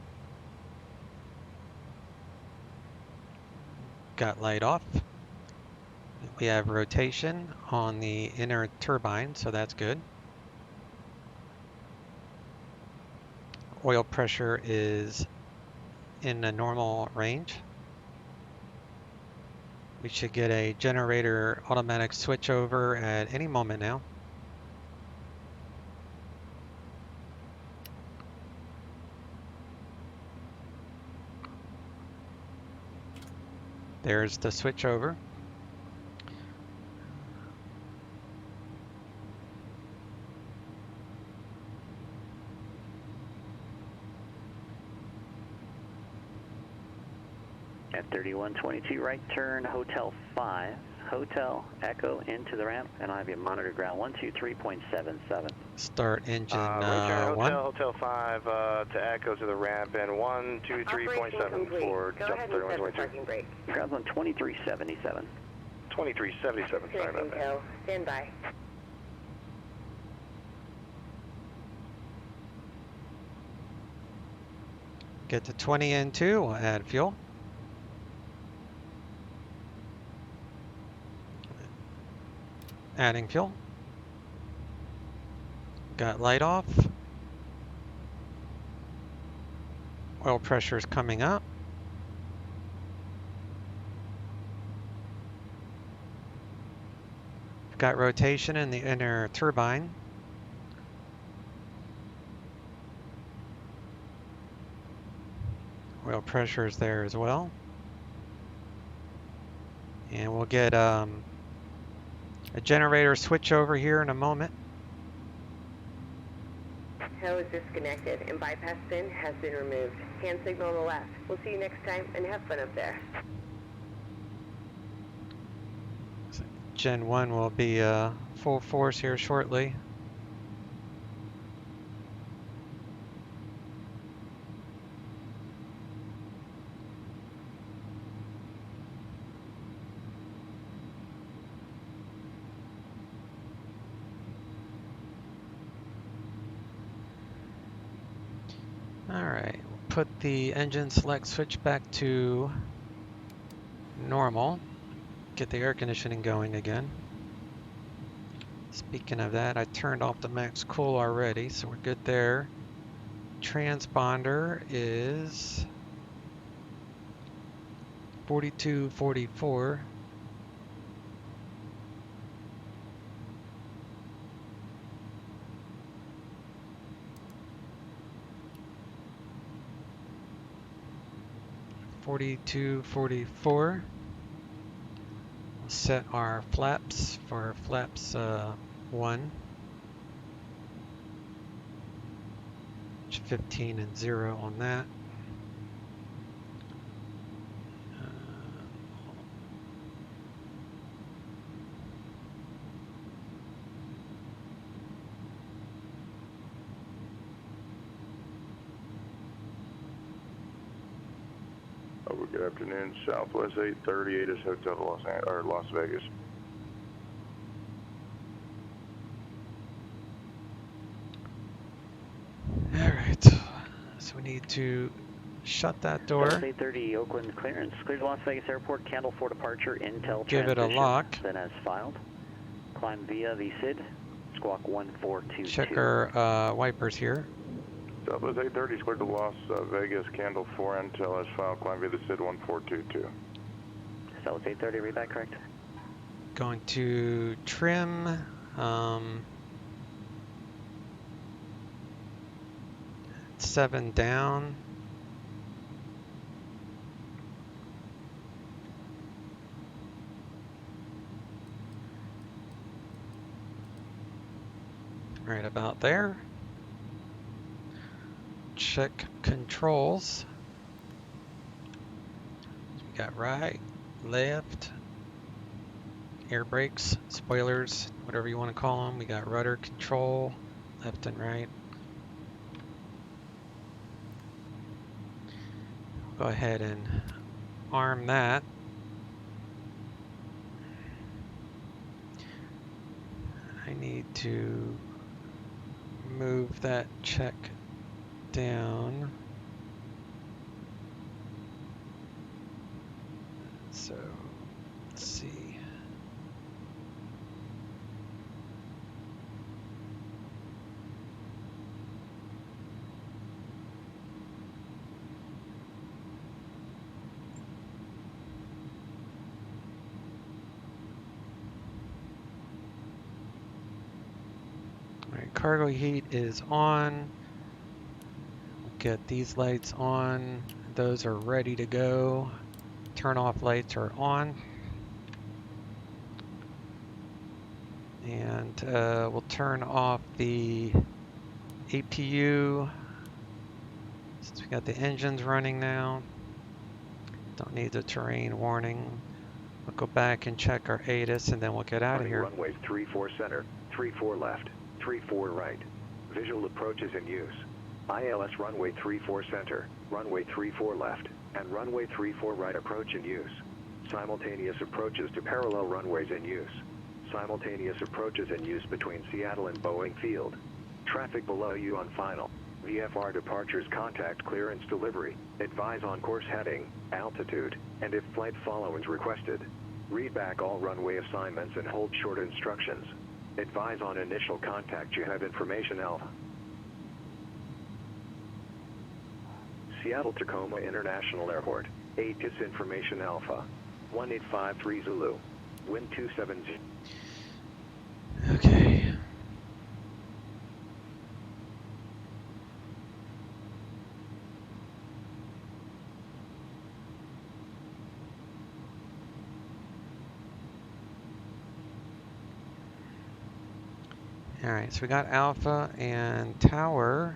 Got light off. We have rotation on the inner turbine, so that's good. Oil pressure is in the normal range. We should get a generator automatic switchover at any moment now. There's the switchover. At 3122, right turn, Hotel 5, Hotel Echo into the ramp, and I have you monitored ground 123.77. Start engine right turn, 1. Hotel 5 to Echo to the ramp, and 123.7 for Go Delta ahead and set the 3122. parking brake. Ground's on 2377. 2377, sorry about that. Tow. Stand by. Get to 20 and 2, we'll add fuel. Adding fuel. Got light off. Oil pressure is coming up. Got rotation in the inner turbine. Oil pressure is there as well. And we'll get a generator switch over here in a moment. Tow is disconnected and bypass pin has been removed. Hand signal on the left. We'll see you next time and have fun up there. Gen 1 will be full force here shortly. Alright, we'll put the engine select switch back to normal. Get the air conditioning going again. Speaking of that, I turned off the max cool already, so we're good there. Transponder is 4244. We'll set our flaps for flaps 1. 15 and 0 on that. Good afternoon, Southwest 838 is Hotel Las Vegas. All right, so we need to shut that door. 830 Oakland clearance. Cleared Las Vegas Airport, candle for departure, Intel Give transition. it a lock. Then as filed. Climb via the SID, squawk 1422. Check our wipers here. Southwest 830 cleared to Las Vegas, candle 4 Intel as filed, climb via the SID 1422. Southwest 830, read that correct? Going to trim. 7 down. Right about there. Check controls. We got right, left, air brakes, spoilers, whatever you want to call them. We got rudder control, left and right. Go ahead and arm that. I need to move that check down. So, let's see. Alright, cargo heat is on. Get these lights on. Those are ready to go. Turn off lights are on. And we'll turn off the APU since we got the engines running now. Don't need the terrain warning. We'll go back and check our ATIS and then we'll get out of here. Runways 34 center, 34 left, 34 right. Visual approaches in use. ILS runway 34 center, runway 34 left, and runway 34 right approach in use. Simultaneous approaches to parallel runways in use. Simultaneous approaches in use between Seattle and Boeing Field. Traffic below you on final. VFR departures contact clearance delivery. Advise on course heading, altitude, and if flight follow is requested. Read back all runway assignments and hold short instructions. Advise on initial contact you have information Alpha. Seattle-Tacoma International Airport. ATIS information Alpha. 1853 Zulu. Wind 270. Okay. Alright, so we got Alpha, and tower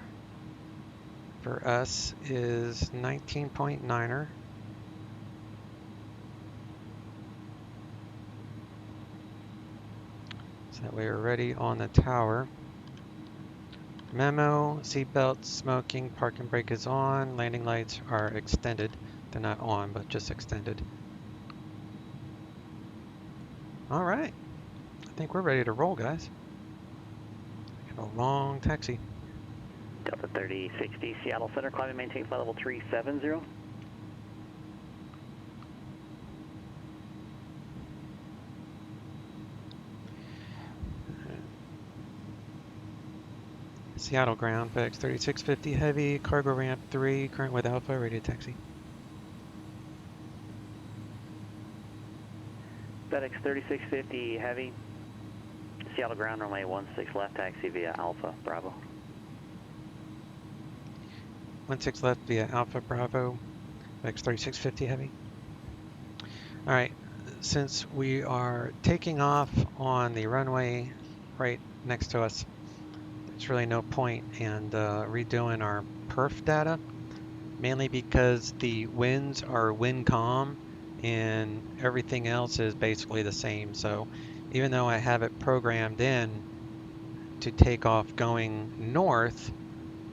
for us is 19.9er. So that way we're ready on the tower. Memo, seatbelt, smoking, parking brake is on, landing lights are extended. They're not on, but just extended. Alright, I think we're ready to roll, guys. Got a long taxi. Delta 3060, Seattle Center, climb and maintain flight level 370. Seattle ground, FedEx 3650 heavy, cargo ramp 3, current with Alpha, ready to taxi. FedEx 3650 heavy, Seattle ground, runway 16 left, taxi via Alpha, Bravo. 16 left via Alpha Bravo, FedEx 3650 heavy. Alright, since we are taking off on the runway right next to us, there's really no point in redoing our perf data, mainly because the winds are wind calm and everything else is basically the same. So even though I have it programmed in to take off going north,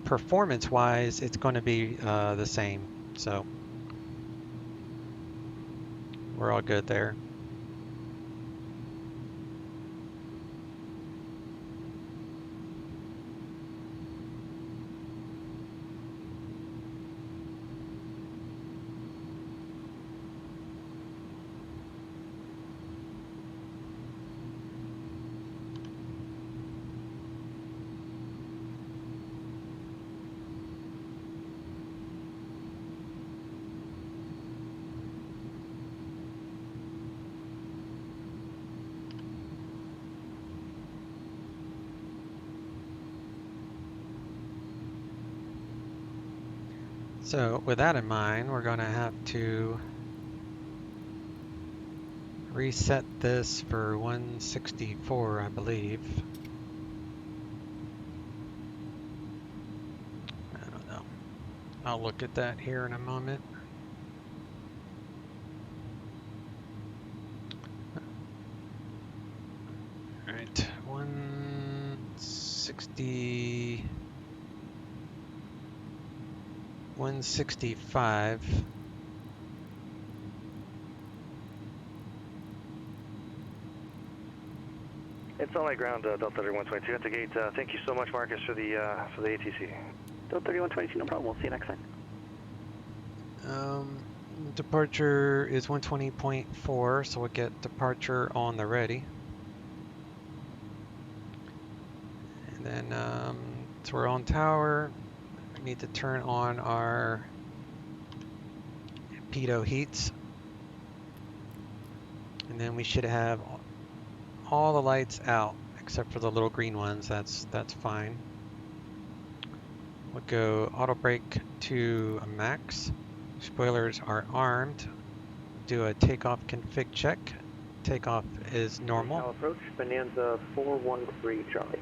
performance wise it's going to be the same. So we're all good there. So with that in mind, we're going to have to reset this for 164, I believe. I don't know. I'll look at that here in a moment. All right, 160. 165. It's on my ground, Delta 3122 at the gate. Thank you so much, Marcus, for the ATC. Delta 3122, no problem. We'll see you next time. Departure is 120.4, so we'll get departure on the ready. And then, so we're on tower. We need to turn on our pitot heats. And then we should have all the lights out except for the little green ones. That's fine. We'll go auto brake to a max. Spoilers are armed. Do a takeoff config check. Takeoff is normal. NorCal approach, Bonanza 413 Charlie.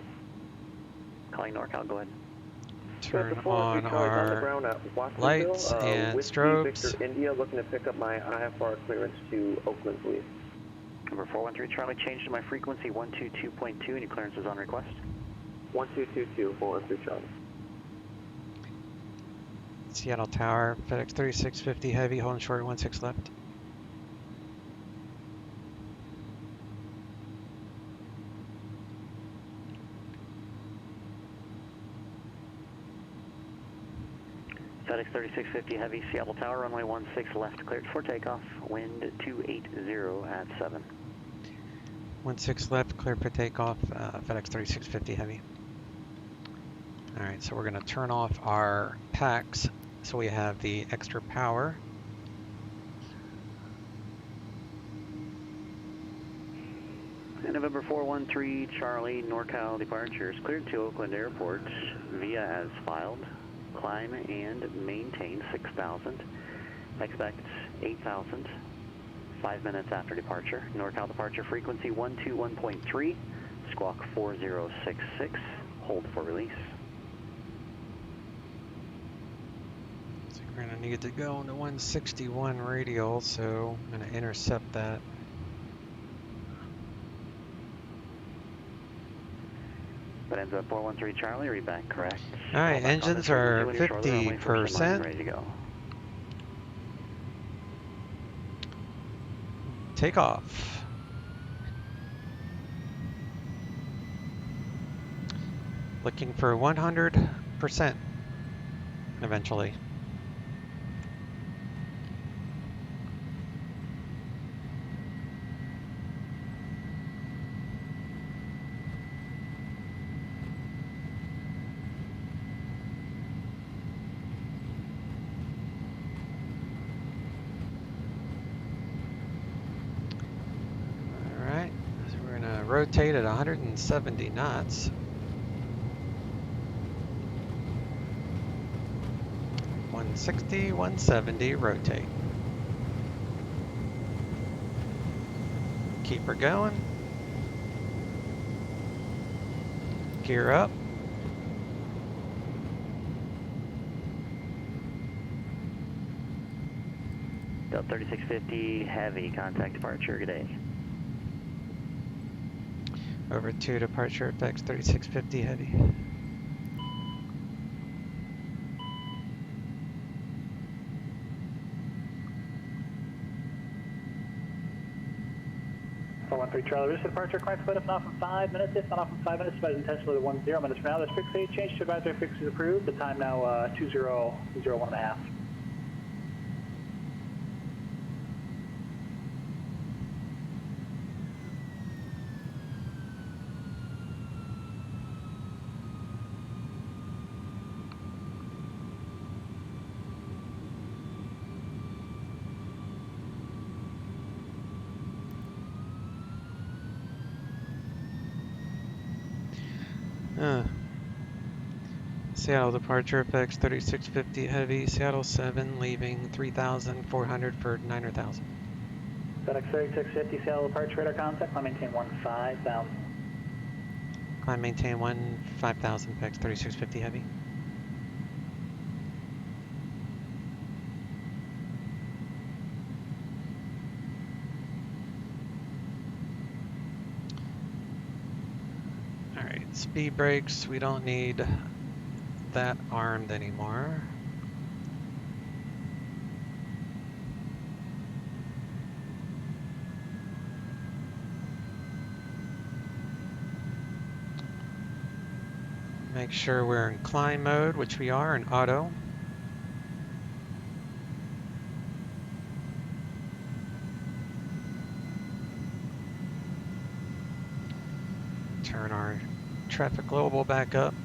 Calling NorCal, go ahead. Turn on our lights and strobes. Victor India, looking to pick up my IFR clearance to Oakland, please. Number 413 Charlie, change to my frequency 122.2 and your clearance is on request. 1222, 413 Charlie. Seattle Tower, FedEx 3650 heavy, holding short 16 left. FedEx 3650 heavy, Seattle Tower, runway 16 left, cleared for takeoff, wind 280 at 7. 16 left, cleared for takeoff, FedEx 3650 heavy. Alright, so we're going to turn off our packs so we have the extra power. And November 413 Charlie, NorCal departures cleared to Oakland Airport via as filed. Climb and maintain 6,000. Expect 8,000. 5 minutes after departure. NorCal departure frequency 121.3. Squawk 4066, hold for release. So we're gonna need to go on the 161 radial, so I'm gonna intercept that. That ends up 413 Charlie, read back correct. All right, engines are 50%. Ready to go. Take off. Looking for 100% eventually. Rotate at 170 knots. 160, 170, rotate. Keep her going. Gear up. Delta 3650 Heavy, contact departure, good day. Over to departure FedEx 3650 Heavy. Charlie, reduce departure, climb split up and off in 5 minutes. If not off in 5 minutes, but intentionally 10 minutes from now. This frequency change to advisory frequency is approved. The time now 2001.5. Seattle departure FedEx 3650 Heavy, Seattle 7 leaving 3,400 for 9,000. FedEx 3650 Seattle departure radar contact, climb maintain 15,000. Climb maintain 15,000 FedEx 3650 Heavy. Alright, speed brakes, we don't need that armed anymore. Make sure we're in climb mode, which we are in auto. Turn our traffic global back up.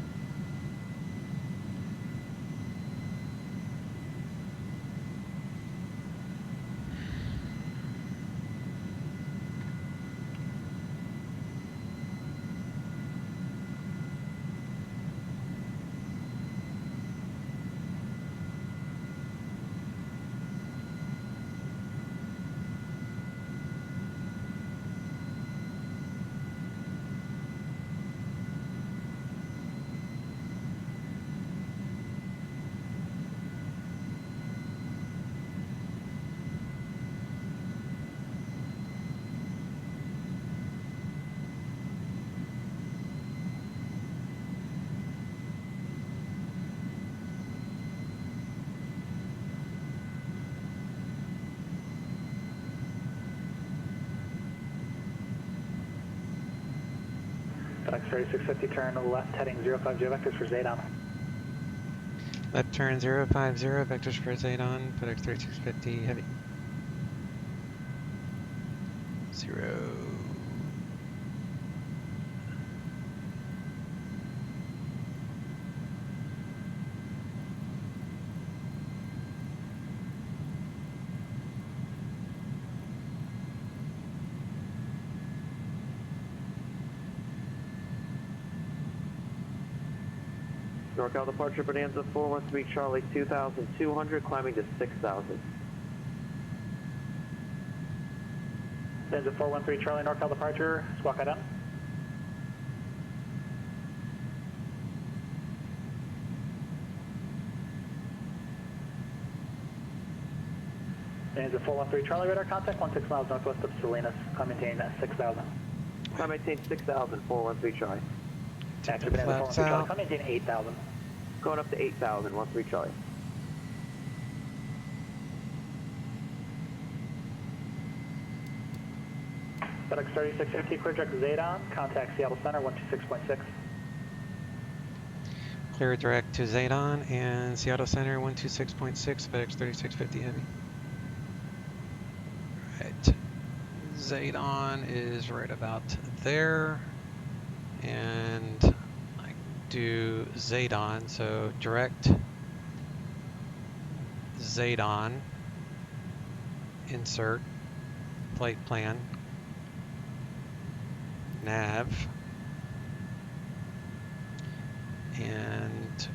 FedEx 3650 turn left heading 050 vectors for Zadon. Left turn 050 vectors for Zadon, FedEx 3650 Heavy. 0. NorCal departure Bonanza 413 Charlie 2,200, climbing to 6,000. Bonanza 413 Charlie, NorCal departure, squawk down. Bonanza 413 Charlie, radar contact 16 miles northwest of Salinas. Climb maintain 6,000. Climb maintain 6,000, 413 Charlie. Taxi Bonanza 413 Charlie, climb maintain 8,000. Going up to 8,000, 13 Charlie. FedEx 3650, clear direct Zadon, contact Seattle Center 126.6. Clear direct to Zadon and Seattle Center 126.6, FedEx 3650 Heavy. Right. Zadon is right about there. And I do Zadon, so direct Zadon, insert, flight plan, nav, and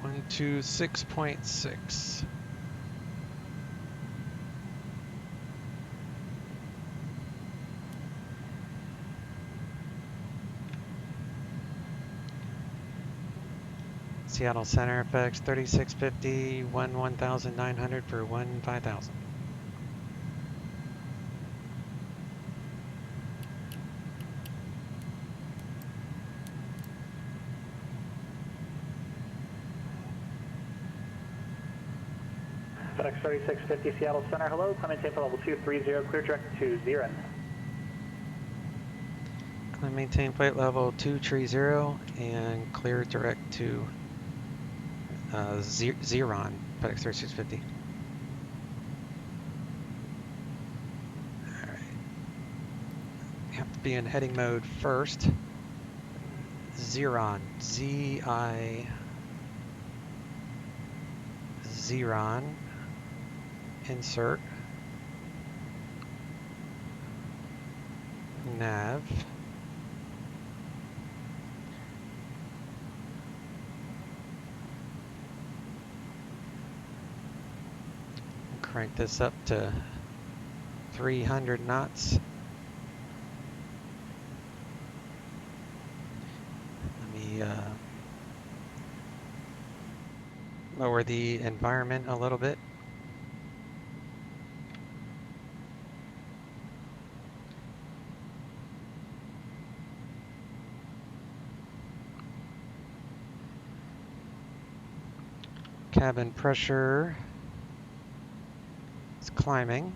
126.6. Seattle Center, FedEx 3650, 1,900 for 5,000. FedEx 3650, Seattle Center, hello. Climb maintain for level 230, clear direct to Zirin. Climb maintain flight level 230 and clear direct to Ziron, FedEx 3650. Alright. You have to be in heading mode first. Ziron, Ziron, insert, nav, crank this up to 300 knots. Let me lower the environment a little bit. Cabin pressure is climbing,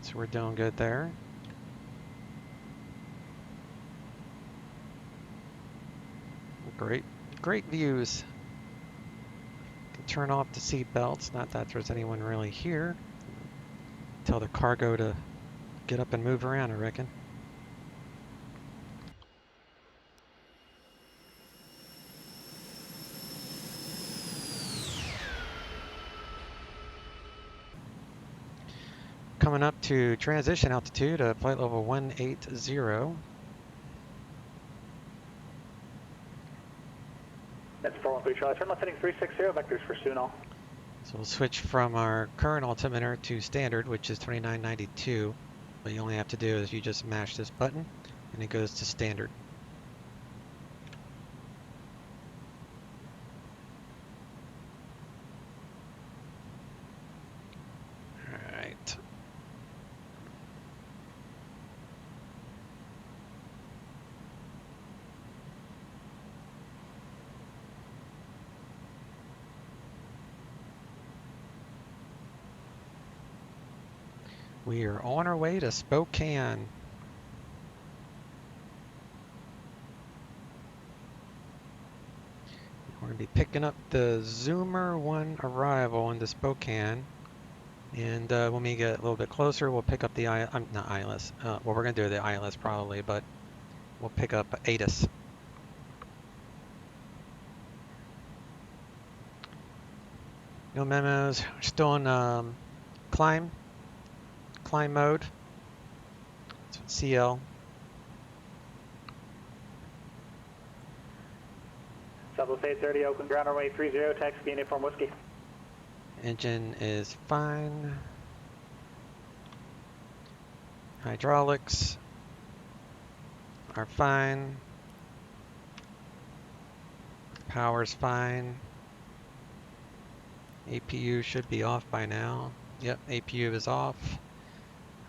so we're doing good there. Great views. Can turn off the seat belts, not that there's anyone really here. Tell the cargo to get up and move around, I reckon. Coming up to transition altitude at flight level 180. That's 413 Charlie, turn left heading 360, vectors for Sunol. So we'll switch from our current altimeter to standard, which is 2992. What you only have to do is you just mash this button and it goes to standard. Alright. We are on our way to Spokane. We're going to be picking up the Zoomer 1 arrival into Spokane. And when we get a little bit closer, we'll pick up the not ILS. Well, we're going to do the ILS probably, but we'll pick up ATIS. No memos. We're still in climb mode. CL. Southwest 830, Oakland ground runway 30, taxi uniform whiskey. Engine is fine. Hydraulics are fine. Power's fine. APU should be off by now. Yep, APU is off.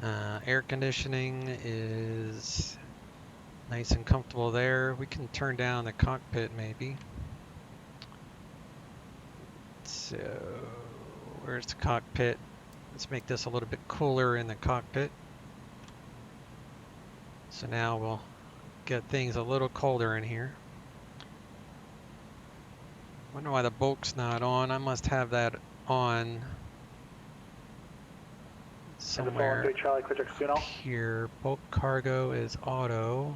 Air conditioning is nice and comfortable there. We can turn down the cockpit maybe. So, where's the cockpit? Let's make this a little bit cooler in the cockpit. So now we'll get things a little colder in here. Wonder why the bulk's not on. I must have that on somewhere here. Bulk cargo is auto.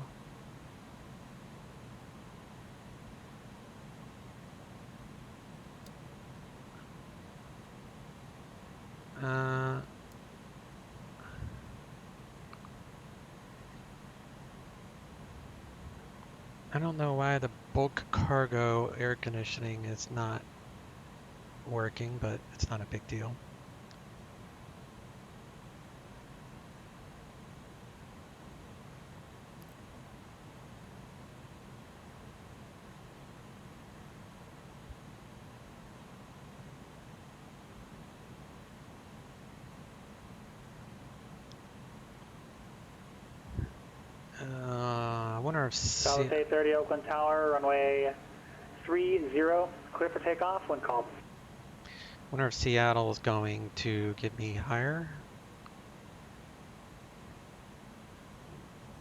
I don't know why the bulk cargo air conditioning is not working, but it's not a big deal. I wonder if South 830 Oakland Tower, runway 30, clear for takeoff when called. Wonder if Seattle is going to get me higher.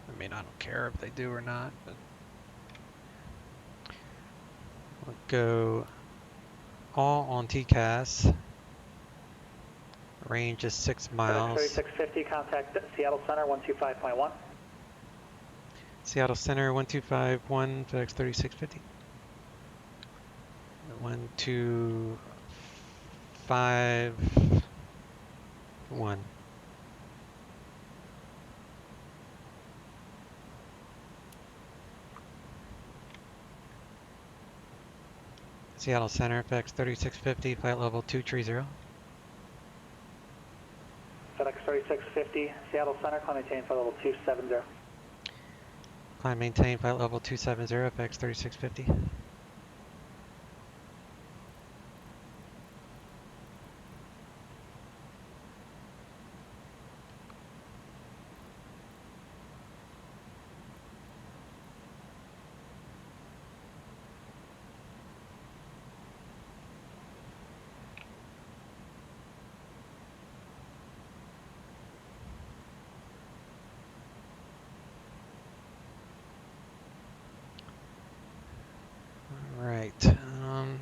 I mean, I don't care if they do or not, but we'll go all on TCAS. Range is 6 miles. 3650, contact Seattle Center 125.1. Seattle Center 1251, FedEx 3650. 1251. Seattle Center, FedEx 3650, flight level 230. FedEx 3650, Seattle Center, climb maintain flight level 270. Climb maintain flight level 270, FedEx 3650.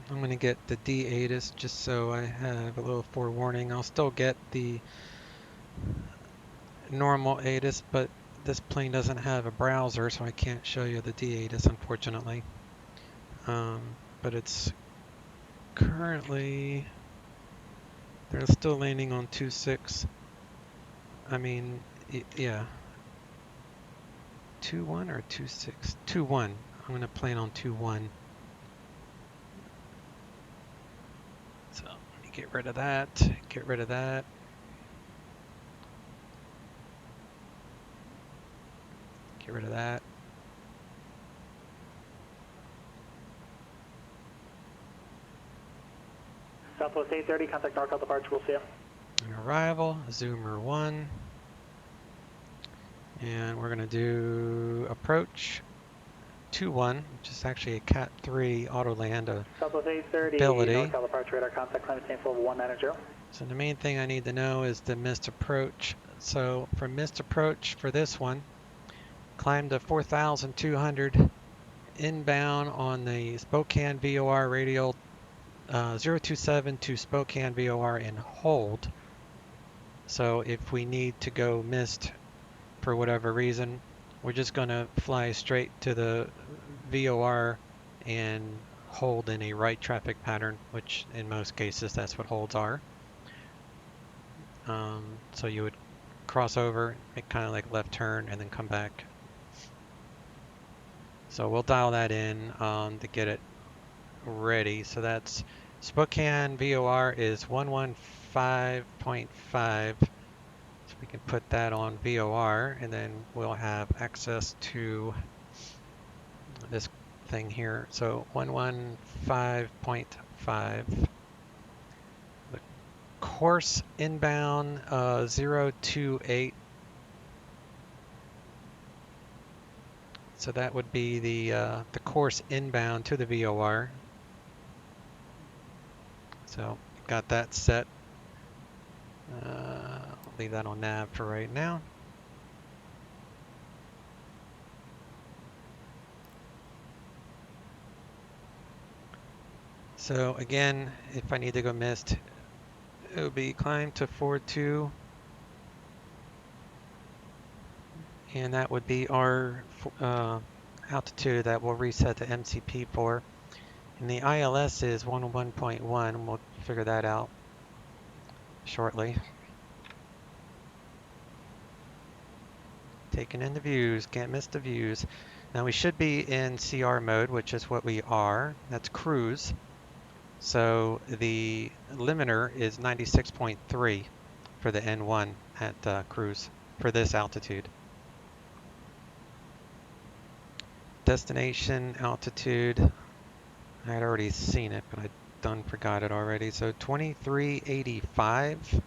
I'm going to get the D-ATIS just so I have a little forewarning. I'll still get the normal ATIS, but this plane doesn't have a browser, so I can't show you the D-ATIS, unfortunately. But it's currently, they're still landing on 2.6. I mean, yeah. 2.1 or 2.6? 2.1. I'm going to plan on 2.1. So let me get rid of that. Get rid of that. Get rid of that. Southwest 830, contact NorCal departure, we'll see you. An arrival, Zoomer 1. And we're going to do approach 2-1, which is actually a Cat 3 auto land Southwest 830, ability. NorCal departure radar contact, climb maintain level 190. So the main thing I need to know is the missed approach. So for missed approach for this one, climb to 4,200 inbound on the Spokane VOR radial 027 to Spokane VOR and hold. So if we need to go missed for whatever reason, we're just going to fly straight to the VOR and hold in a right traffic pattern, which in most cases that's what holds are. So you would cross over, make kind of like left turn, and then come back. So we'll dial that in to get it ready. So that's Spokane VOR is 115.5. So we can put that on VOR, and then we'll have access to this thing here. So 115.5. course inbound 028. So that would be the course inbound to the VOR. So got that set. I'll leave that on nav for right now. So again, if I need to go missed, it would be climb to 4.2, and that would be our altitude that we'll reset to MCP for. And the ILS is 11.1. We'll figure that out shortly. Taking in the views, can't miss the views. Now we should be in CR mode, which is what we are. That's cruise. So the limiter is 96.3 for the N1 at cruise for this altitude. Destination altitude, I had already seen it, but I done forgot it already. So 2385.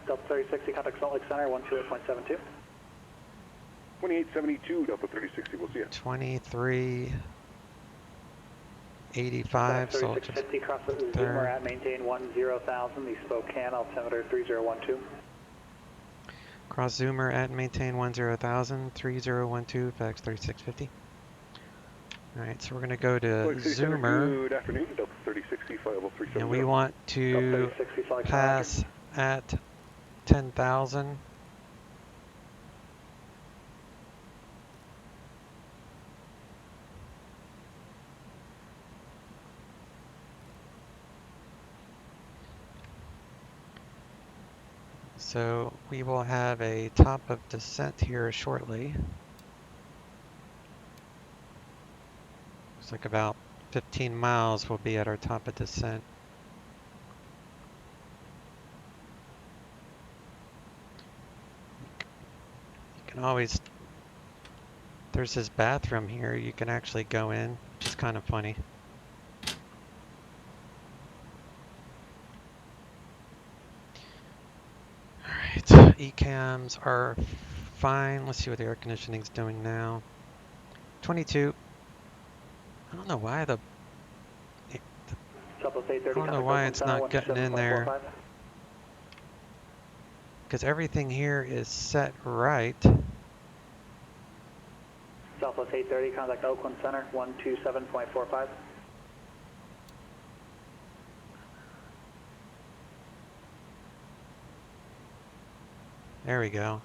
Delta 3060, contact Salt Lake Center, 128.72. 2872, Delta 3060, we'll see you. 2385. So 3650, cross the Zoomer at maintain 10,000, the Spokane, altimeter 3012. Cross Zoomer at maintain 10,000, 3012, FedEx 3650. Alright, so we're going to go to Zoomer. Good afternoon, Delta 3060, 50370. And we want to pass at 10,000. So we will have a top of descent here shortly. Looks like about 15 miles will be at our top of descent. You can always, there's this bathroom here you can actually go in, which is kind of funny. Alright, ECAMs are fine. Let's see what the air conditioning is doing now. 22. I don't know why I don't know why it's not getting in there. Because everything here is set right. Southwest 830, contact Oakland Center, 127.45. There we go.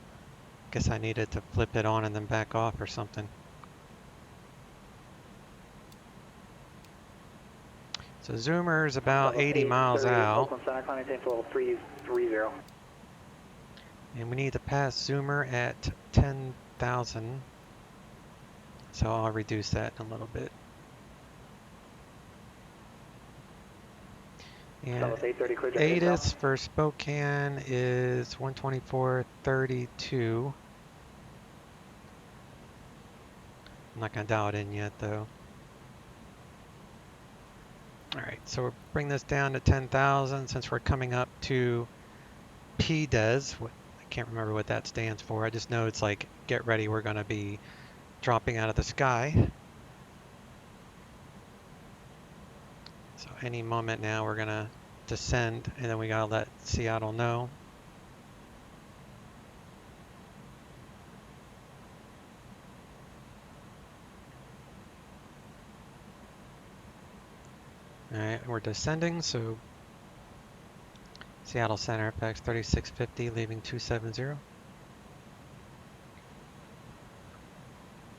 Guess I needed to flip it on and then back off or something. So Zoomer is about 80 miles out. Oakland Center, climbing to level 330. And we need to pass Zoomer at 10,000. So I'll reduce that a little bit. And ATIS for Spokane is 124.32. I'm not going to dial it in yet though. Alright, so we'll bring this down to 10,000 since we're coming up to PDES. I can't remember what that stands for. I just know it's like, get ready, we're going to be dropping out of the sky. So any moment now we're going to descend and then we got to let Seattle know. Alright, we're descending, so Seattle Center, FedEx 3650, leaving 270.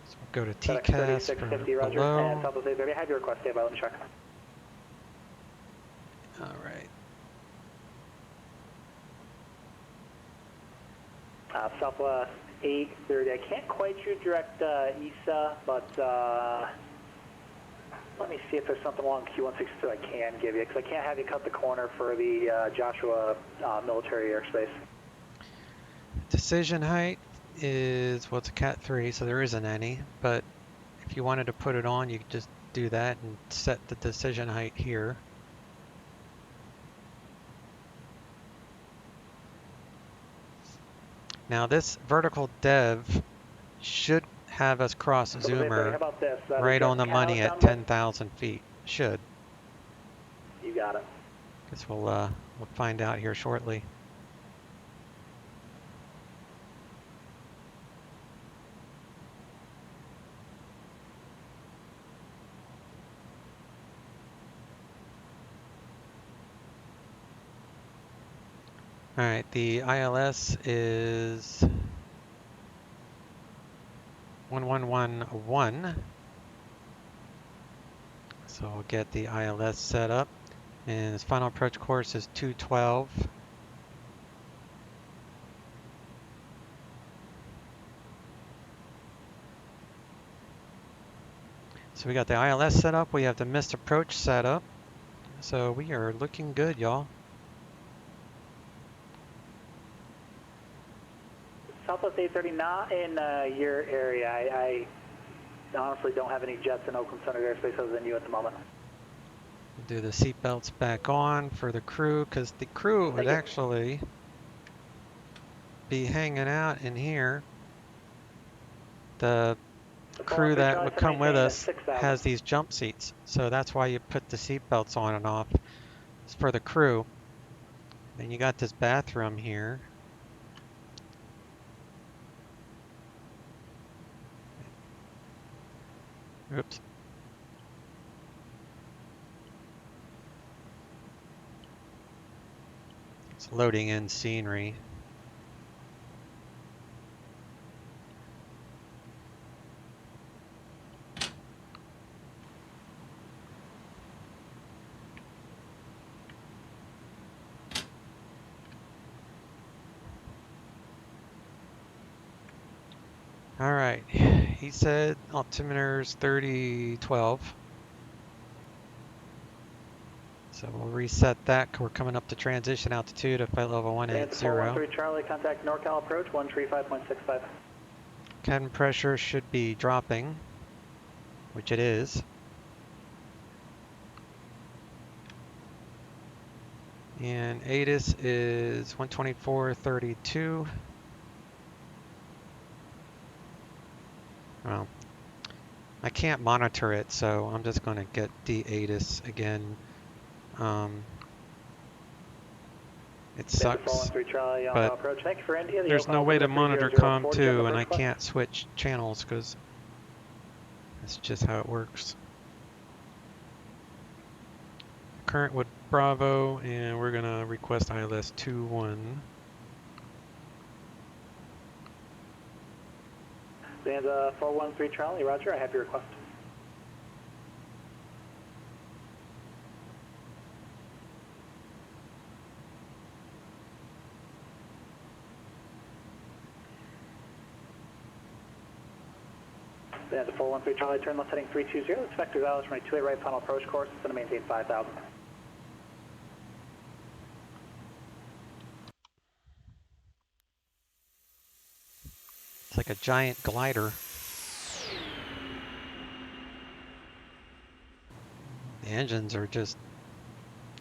So we'll go to TCAS for below. And Southwest 830, have your request, stay by, let me check. Alright. Southwest 830, I can't quite shoot direct ESA, but let me see if there's something along Q162 I can give you, because I can't have you cut the corner for the Joshua military airspace. Decision height is, well, it's a Cat 3, so there isn't any, but if you wanted to put it on, you could just do that and set the decision height here. Now this vertical dev should have us cross How Zoomer about this? right on the money at 10,000 feet. Should. You got it. Guess we'll find out here shortly. All right, the ILS is 1111. So we'll get the ILS set up. And its final approach course is 212. So we got the ILS set up. We have the missed approach set up. So we are looking good, y'all. Southwest 830, not in your area. I honestly don't have any jets in Oakland Center airspace other than you at the moment. Do the seatbelts back on for the crew, because the crew would actually be hanging out in here. The crew that would come with us has these jump seats, so that's why you put the seatbelts on and off. It's for the crew. Then you got this bathroom here. Oops. It's loading in scenery. All right, he said altimeter's 3012. So we'll reset that. We're coming up to transition altitude at flight level 180. 413 Charlie, contact NorCal approach 135.65. Cabin pressure should be dropping, which it is. And ATIS is 124.32. Well, I can't monitor it, so I'm just going to get the ATIS again. It sucks, but there's no way to monitor COM2, and I can't switch channels because that's just how it works. Current with Bravo, and we're going to request ILS 21. Zanza 413 Charlie, roger, I have your request. Zanza 413 Charlie, turn left heading 320, expect to Dallas from a 28 right final approach course, it's going to maintain 5,000. It's like a giant glider. The engines are just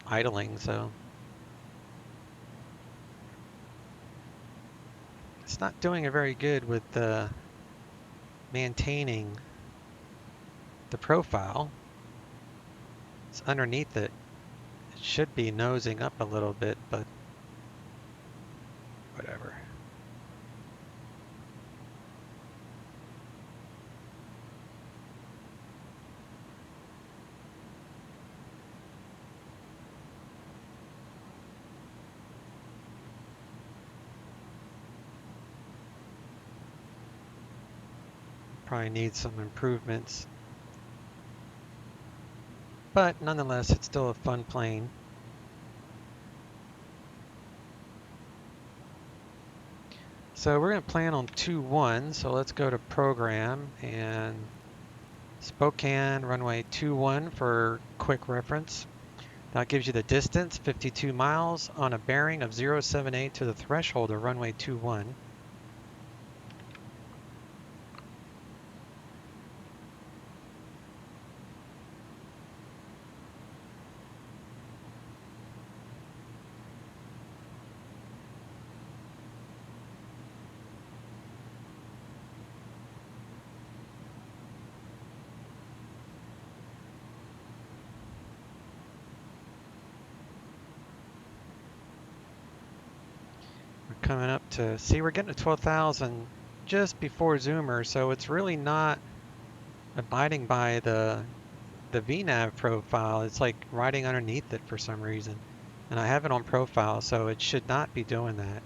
idling, so it's not doing it very good with maintaining the profile. It's underneath it. It should be nosing up a little bit, but whatever. Probably needs some improvements. But nonetheless, it's still a fun plane. So we're going to plan on 2-1, so let's go to program and Spokane runway 21 for quick reference. That gives you the distance, 52 miles on a bearing of 078 to the threshold of runway 21. We're coming up to, see, we're getting to 12,000 just before Zoomer, so it's really not abiding by the VNAV profile. It's like riding underneath it for some reason. And I have it on profile, so it should not be doing that.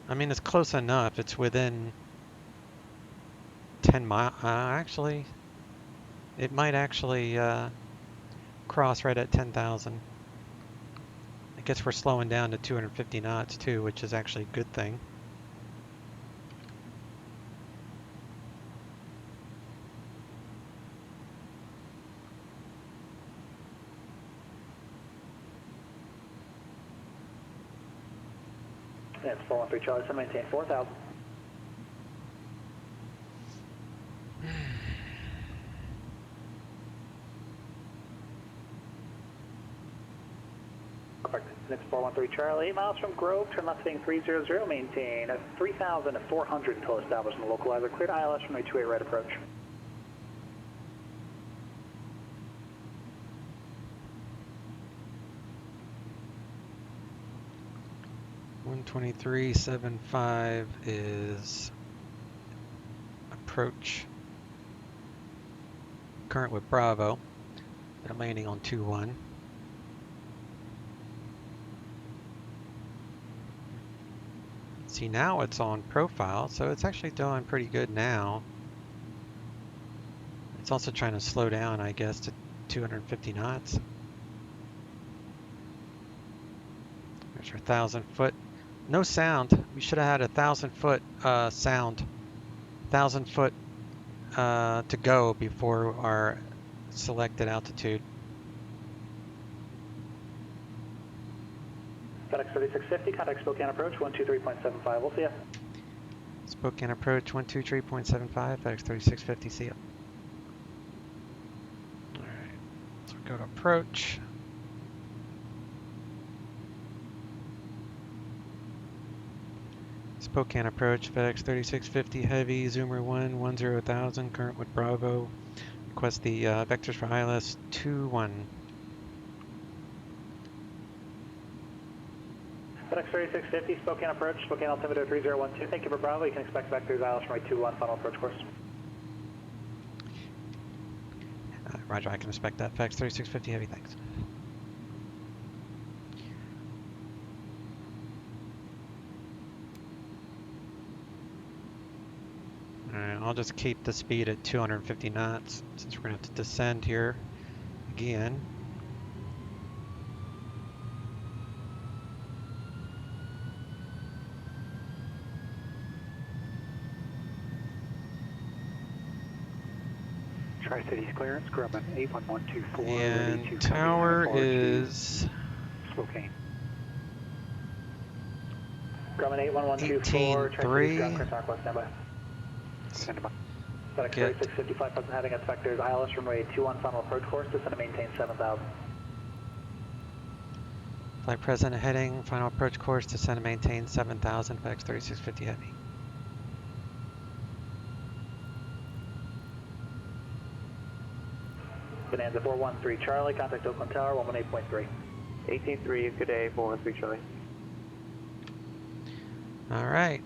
I mean, it's close enough. It's within 10 miles. Actually, it might actually cross right at 10,000. I guess we're slowing down to 250 knots too, which is actually a good thing. That's 413 Charlie, so maintain 4,000. Perfect. Next 413 Charlie, 8 miles from Grove, turn left heading 300, maintain 3,400 until established in the localizer. Cleared ILS from a 28 right approach. .123.75 is approach. Current with Bravo. They're landing on 2-1. See, now it's on profile, so it's actually doing pretty good now. It's also trying to slow down, I guess, to 250 knots. There's our 1,000 foot. No sound. We should have had 1,000 foot sound. 1,000 foot to go before our selected altitude. FedEx 3650, contact Spokane approach 123.75. We'll see ya. Spokane approach 123.75. FedEx 3650. See ya. All right. So we go to approach. Spokane approach, FedEx 3650 Heavy, Zoomer 1, 10,000, current with Bravo. Request the vectors for ILS 21. FedEx 3650, Spokane approach, Spokane altimeter 3012. Thank you for Bravo. You can expect vectors ILS from a 21 final approach course. Roger, I can expect that. FedEx 3650 Heavy, thanks. Alright, I'll just keep the speed at 250 knots since we're going to have to descend here again. Tri-Cities clearance, Grumman 81124. And tower is Spokane. Grumman 81124, Tri-Cities ground clear Southwest, standby. Stand by. FedEx 3655, present heading at vectors ILS runway 21 final approach course, descend and maintain 7,000. flight present heading, final approach course, descend and maintain 7,000, FedEx 3650 Heavy. Bonanza 413 Charlie, contact Oakland Tower 118.3. 18.3, good day, 413 Charlie. All right,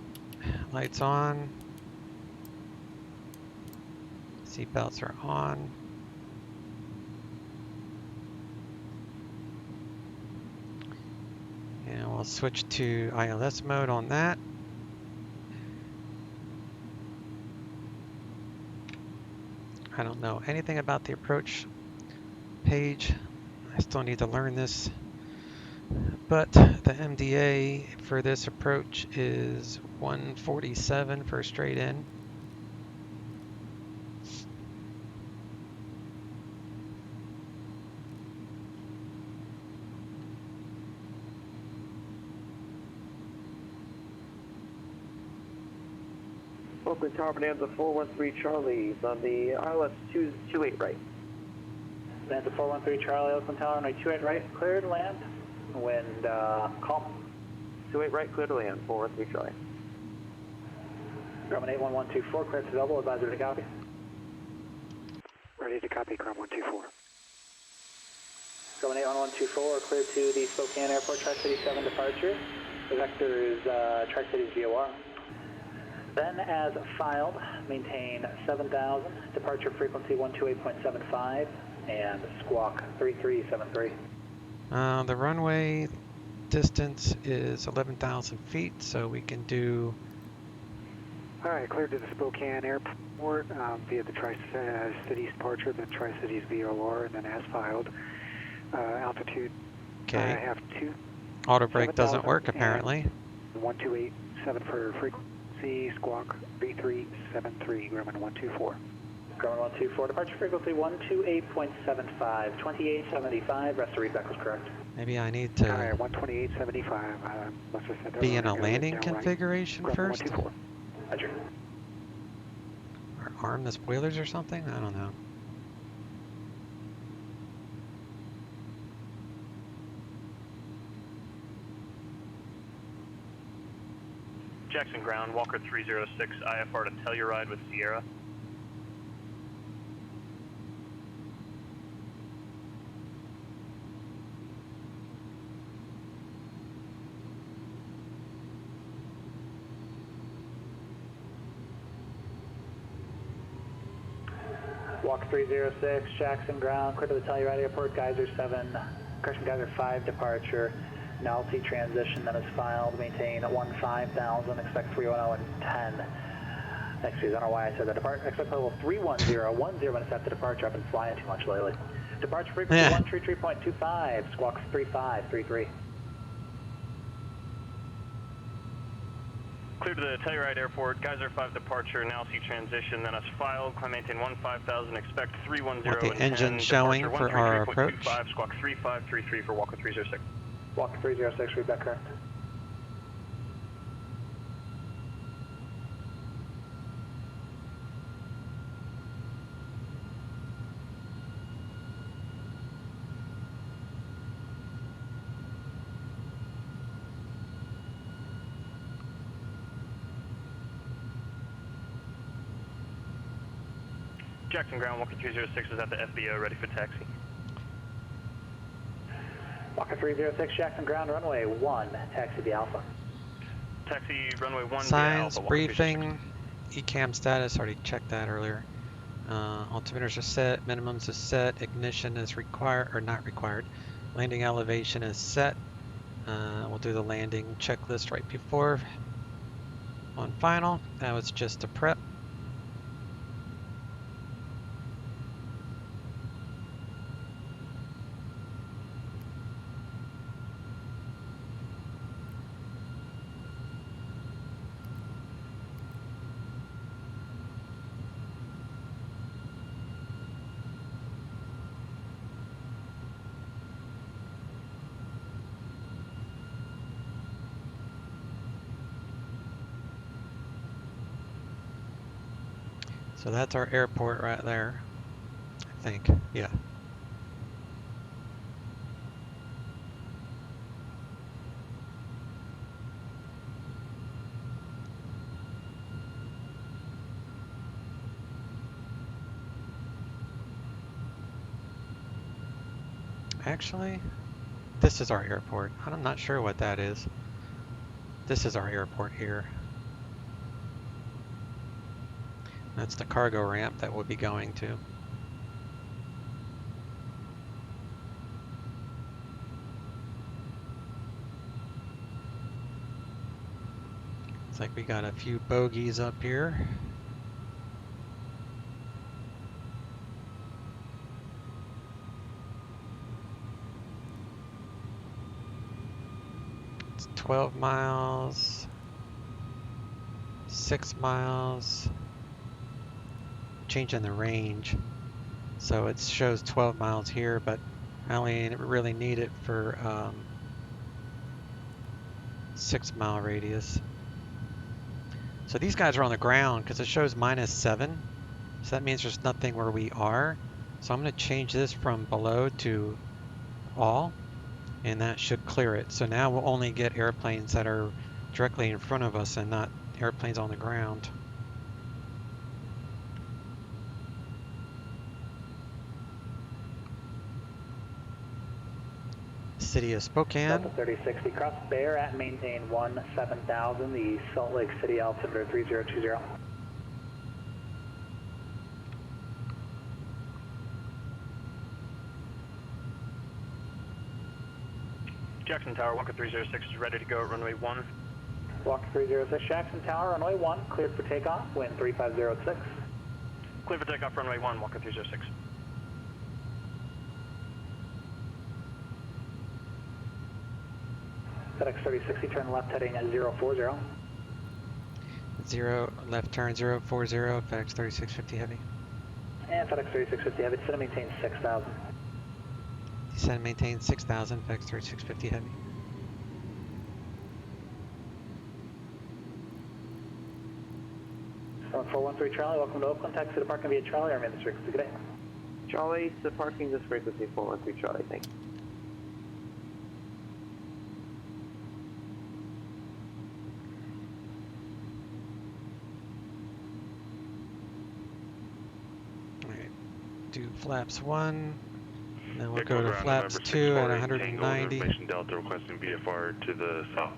lights on. Seatbelts are on. And we'll switch to ILS mode on that. I don't know anything about the approach page. I still need to learn this. But the MDA for this approach is 147 for straight in. Oakland Tower, Bonanza 413 Charlie, on the ILS 28 right. Bonanza 413 Charlie, Oakland Tower, runway 28 right, cleared land, wind calm. 28 right, clear to land, 413 Charlie. Grumman 81124, clear to double, advisor to copy. Ready to copy, Grumman 124. Grumman 81124, clear to the Spokane Airport, Tri-City 7 departure. The vector is Tri-Cities VOR. Then, as filed, maintain 7,000, departure frequency 128.75, and squawk 3373. The runway distance is 11,000 feet, so we can do... All right, cleared to the Spokane Airport via the Tri-Cities departure, then Tri-Cities VOR, and then as filed. Altitude, Okay. I have Auto brake doesn't work, apparently. 1287 for frequency, squawk 3373, Grumman 124. Grumman 124, departure frequency 128.75, 2875, rest of readback was correct. Maybe I need to All right, 128.75. be in a landing configuration first? Roger. Or arm the spoilers or something? I don't know. Jackson ground, Walker 306, IFR to Telluride with Sierra. Walk 306, Jackson ground, clear to the Telluride Airport, Geyser 7, correction, Geyser 5 departure, Nullity transition, then is filed, maintain 15,000, expect 310 and 10. Excuse me, I don't know why I said that. Expect level 310, 10 minutes after departure, I've been flying too much lately. Departure frequency 133.25, squawk 3533. Clear to the Telluride Airport, Geyser 5 departure, Nullity transition, then is filed, climb maintain 15,000, expect 310 What the and engine 10, showing for our approach? 133.25, squawk 3533 for Walker 306. Walker 306, readback correct. Jackson ground, Walker 306 is at the FBO, ready for taxi. Walker 306, Jackson ground, runway 1, taxi the Alpha. Taxi runway 1 Signs, Alpha, briefing, ECAM status, already checked that earlier. Altimeters are set, minimums is set, ignition is required, or not required. Landing elevation is set. We'll do the landing checklist right before on final. Now it's just a prep. So that's our airport right there, I think, yeah. Actually, this is our airport. I'm not sure what that is. This is our airport here. That's the cargo ramp that we'll be going to. Looks like we got a few bogies up here. It's 12 miles, 6 miles. Changing the range, so it shows 12 miles here, but I only really need it for 6 mile radius. So these guys are on the ground because it shows -7, so that means there's nothing where we are. So I'm going to change this from below to all, and that should clear it. So now we'll only get airplanes that are directly in front of us and not airplanes on the ground. City of Spokane. Delta 3060, cross Bear at maintain 17,000, the Salt Lake City altimeter 3020. Jackson Tower, Walker 306 is ready to go at runway 1. Walker 306, Jackson Tower, runway 1, cleared for takeoff, wind 3506. Clear for takeoff, runway 1, Walker 306. FedEx 3060, turn left heading at 040. Left turn 040, FedEx 3650 Heavy. And FedEx 3650 Heavy, descend and maintain 6,000. Descend and maintain 6,000, FedEx 3650 Heavy. Going 413 Charlie, welcome to Oakland, taxi to parking via Charlie, or remain this frequency, good day. Charlie, to parking this frequency 413 Charlie, thank you. Alright, do flaps 1, and then we'll go to flaps 2 at 190. Delta requesting VFR to the south.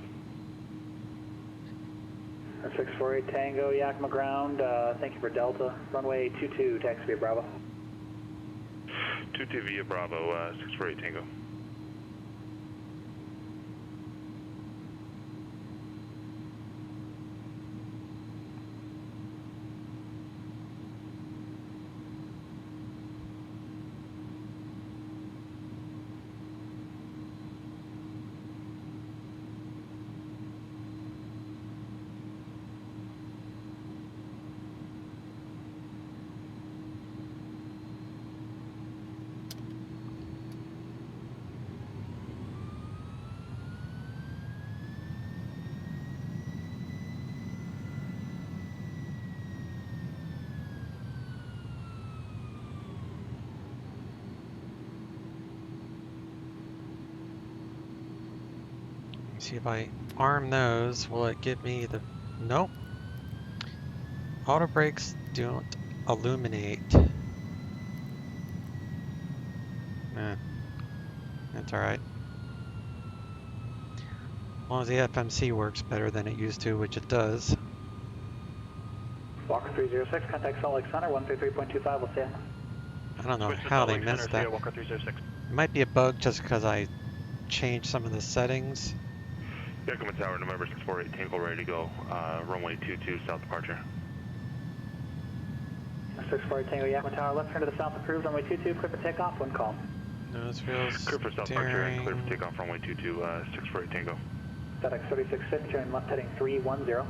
648 Tango, Yakima ground, thank you for Delta. Runway 22, taxi via Bravo. 22 via Bravo, 648 Tango. See if I arm those, will it give me the... Nope. Auto brakes don't illuminate. That's alright. As long as the FMC works better than it used to, which it does. Walker 306, contact Salt Lake Center, 133.25, we'll see you. I don't know how they missed that. It might be a bug just because I changed some of the settings. Yakima Tower, November 648 Tango, ready to go. Runway 22, south departure. 648 Tango, Yakima Tower, left turn to the south approved, runway 22, clear for takeoff, one call. Nose wheels, clear for south departure and clear for takeoff, runway 22, 648 Tango. FedEx 3650, turn left heading 310.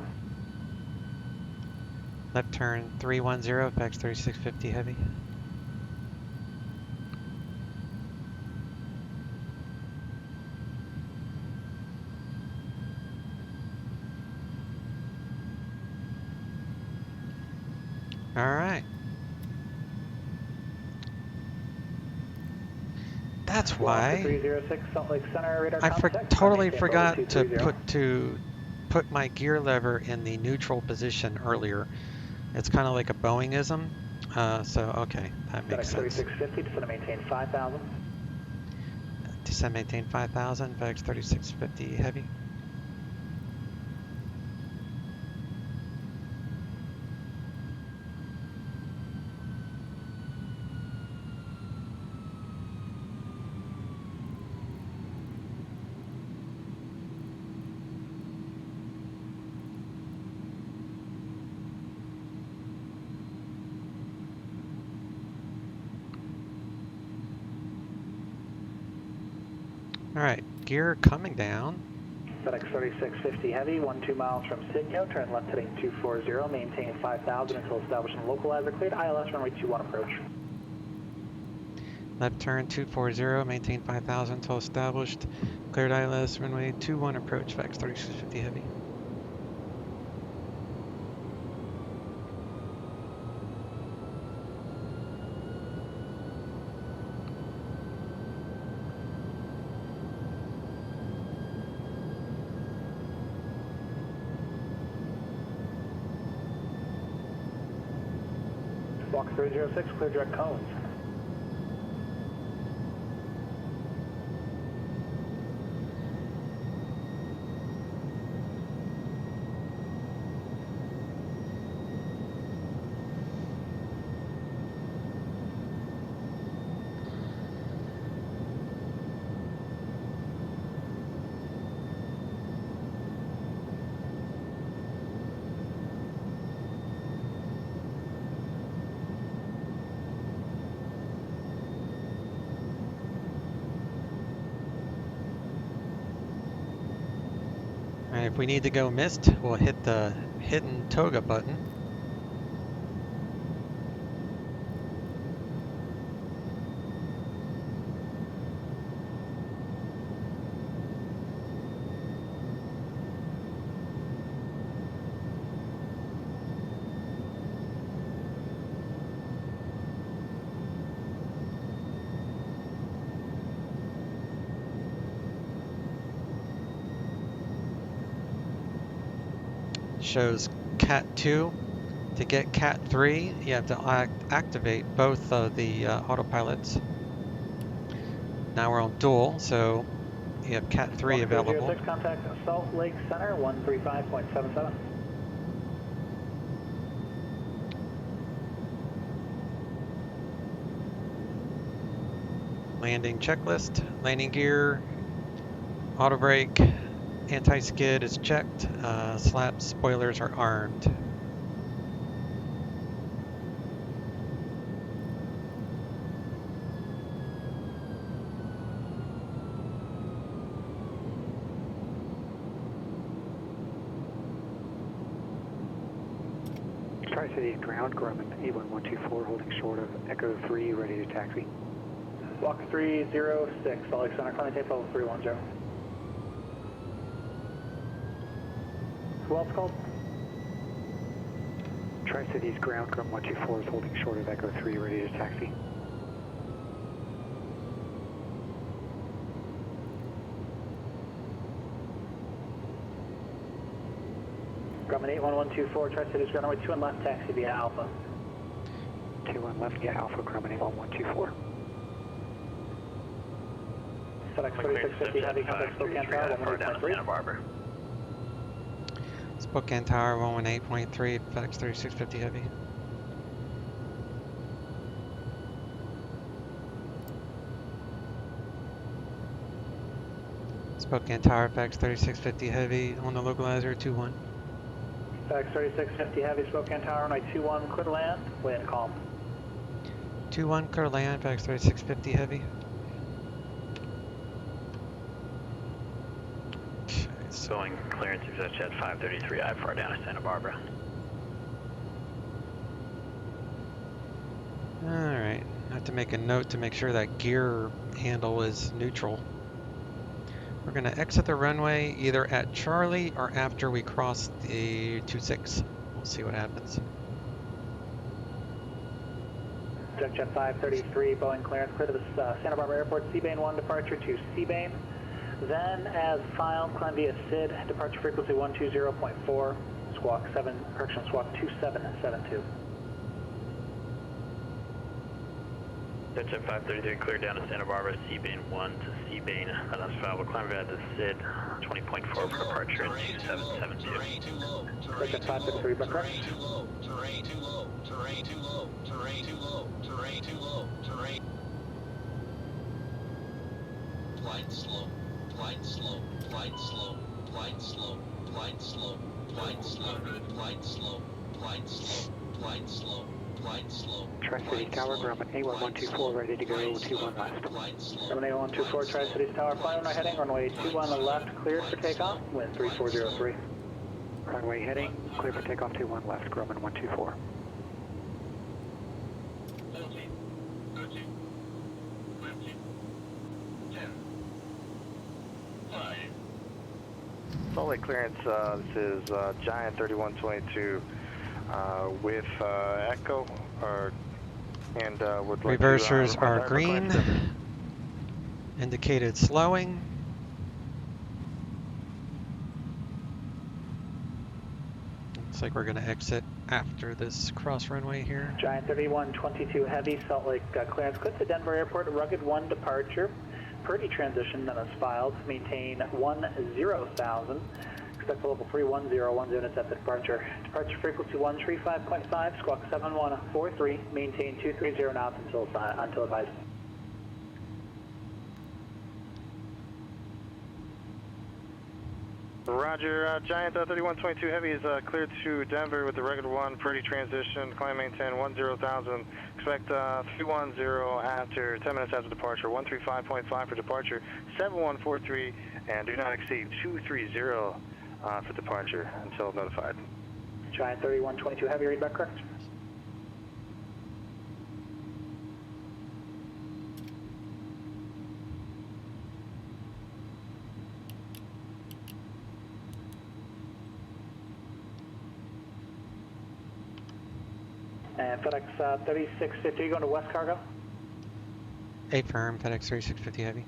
Left turn 310, FedEx 3650 Heavy. All right. That's why 306 Salt Lake Center, radar I contact, totally forgot to put my gear lever in the neutral position earlier. It's kind of like a Boeingism. So okay, that makes sense. 3650, descend and maintain 5,000. Descend maintain 5,000, FedEx 3650 Heavy. All right, gear coming down. FedEx 3650 Heavy, 12 miles from Signo, turn left heading 240, maintain 5,000 until established and localizer cleared, ILS runway 21 approach. Left turn 240, maintain 5,000 until established, cleared ILS runway 21 approach, FedEx 3650 Heavy. Walk 306, clear direct cones. If we need to go missed, we'll hit the hidden toga button. Shows Cat 2. To get Cat 3, you have to activate both of the autopilots. Now we're on dual, so you have Cat 3 available. 06, contact Salt Lake Center, 135.77. Landing checklist, landing gear, auto brake, anti-skid is checked, slap spoilers are armed. Tri-City ground, Grumman, A1124 holding short of Echo 3, ready to taxi. Walk 306, Salt Lake Center, climbing tape level 310. Who else called? Tri-City's ground, Grumman 124 is holding short of Echo 3, ready to taxi. Grumman 81124, Tri-City's ground, runway 21 left, taxi via Alpha. 21 left, yeah, Alpha, Grumman 81124. FedEx 3650, heavy contact Spokane Tower, 118.3. Santa Barbara. Spokane Tower 118.3, FedEx 3650 heavy. Spokane Tower, FedEx 3650 heavy on the localizer 21. FedEx 3650 heavy, Spokane Tower, runway 21, clear to land, wind calm. 21, clear to land, FedEx 3650 heavy. Going clearance exit at 533 I-4 down to Santa Barbara. Alright, I have to make a note to make sure that gear handle is neutral. We're going to exit the runway either at Charlie or after we cross the 26. We'll see what happens. Jet 533, Boeing clearance, clear to the Santa Barbara Airport, Seabane 1 departure to Seabane. Then, as filed, climb via SID, departure frequency 120.4, squawk 2772. Jet 533 cleared down to Santa Barbara, Seabane 1 to Seabane. That's filed. We'll climb via the SID, 20.4 for departure in 2772. Jet 533, but correct. Terrain too low, terrain too low, terrain too low, terrain too low, terrain. Flight slow. Flight slow, flight slow, flight slow, flight slow, flight slow, flight slow, flight slow, flight slow, flight slow. Tri-City Tower, Grumman 81124, ready to go, 21 left. Grumman 8124, Tri-Cities Tower, flying runway heading, runway 21 left, cleared for takeoff, wind 3403. Runway heading, clear for takeoff 21 left, Grumman 124. Salt Lake clearance, this is Giant 3122 with Echo, and would like Reversers to, are green, indicated slowing. Looks like we're going to exit after this cross runway here. Giant 3122 heavy, Salt Lake clearance, clear to Denver Airport, rugged 1 departure. Purdy transition, then as filed, maintain 10,000. Expect level 310, units at the departure. Departure frequency 135.5, squawk 7143, maintain 230 knots until advised. Roger, Giant 3122 Heavy is cleared to Denver with the rugged 1, Purdy transition, climb maintain 10,000. Expect 310 after 10 minutes after departure, 135.5 for departure, 7143, and do not exceed 230 for departure until notified. Giant 3122 Heavy, read back correct. And FedEx 3650 going to West Cargo. Affirm, FedEx 3650 Heavy.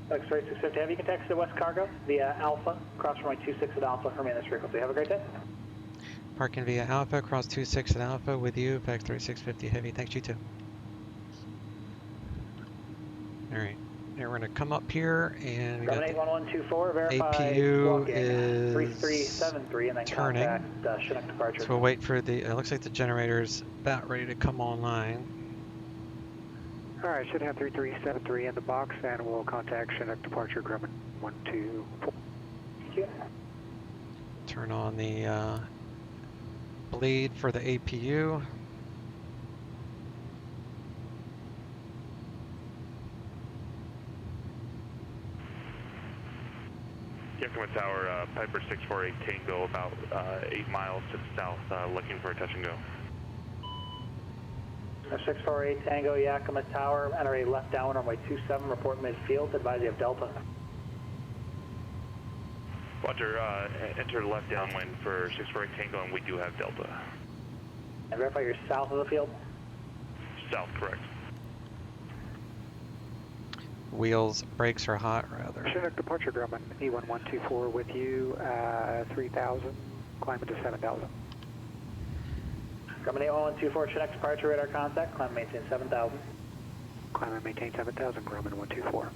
FedEx 3650 Heavy, you can taxi to West Cargo via Alpha, cross runway 26 at Alpha, remain this frequency. Have a great day. Parking via Alpha, cross 26 at Alpha with you, FedEx 3650 Heavy. Thanks, you too. Alright, now we're going to come up here and we got the 1124, verify APU walking, is 3373 and then turning. contact Chinook departure. So we'll wait for the, it looks like the generator's about ready to come online. Alright, should have 3373 in the box, and we'll contact Chinook departure Grumman 124. Thank you. Turn on the bleed for the APU. Yakima Tower, Piper 648 Tango, about 8 miles to the south, looking for a touch and go. 648 Tango, Yakima Tower, enter a left down runway 27, report midfield, advise you of Delta. Roger, enter left downwind for 648 Tango, and we do have Delta. And verify you're south of the field? South, correct. Wheels, brakes are hot, rather. Chinook departure Grumman E1124 with you, 3000, climbing to 7000. Grumman 8124, Chinook departure radar contact, climb and maintain 7000. Climb and maintain 7000, Grumman 124.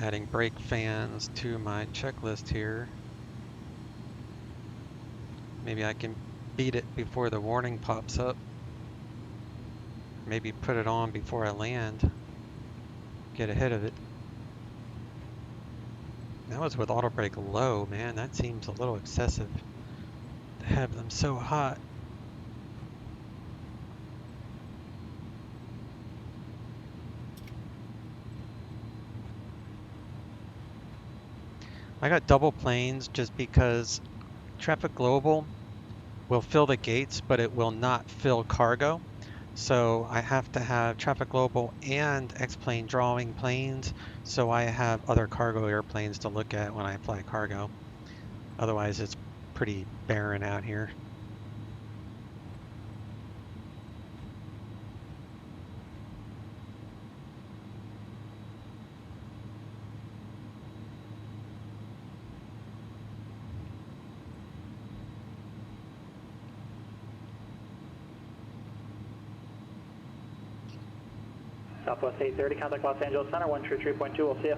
Adding brake fans to my checklist here. Maybe I can beat it before the warning pops up. Maybe put it on before I land. Get ahead of it. That was with auto brake low, man. That seems a little excessive to have them so hot. I got double planes just because Traffic Global will fill the gates, but it will not fill cargo. So I have to have Traffic Global and X-Plane drawing planes, so I have other cargo airplanes to look at when I fly cargo. Otherwise, it's pretty barren out here. Southwest 830, contact Los Angeles Center, 123.2, we'll see you.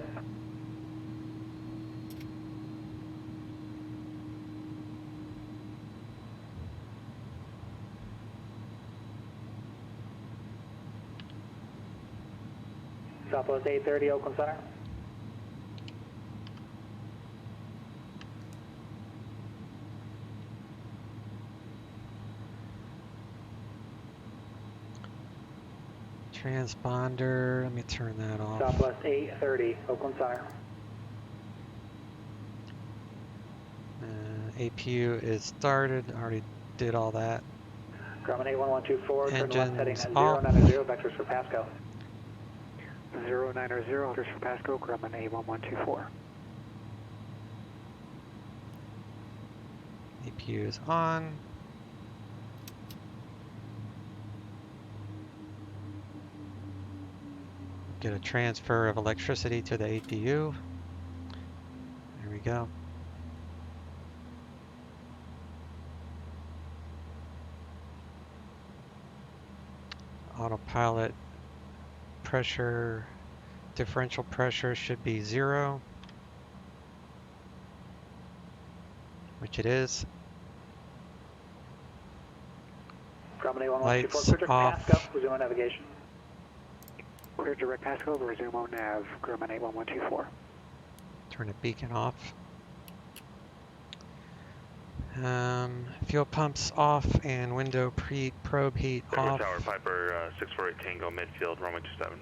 Southwest 830, Oakland Center. Transponder, let me turn that off. Southwest 830, Oakland Center. APU is started, already did all that. Grumman 8124, turn left heading Engines 090, vectors for Pasco. 090, vectors for Pasco, Grumman 8124. APU is on. Get a transfer of electricity to the APU. There we go. Autopilot pressure, differential pressure should be 0, which it is. Lights off. Pasco, resume on navigation. Clear direct Pasco, resume on nav, Grumman 8124. Turn the beacon off. Fuel pumps off and window probe heat off. Tower, Piper 648 Tango, midfield, runway 27.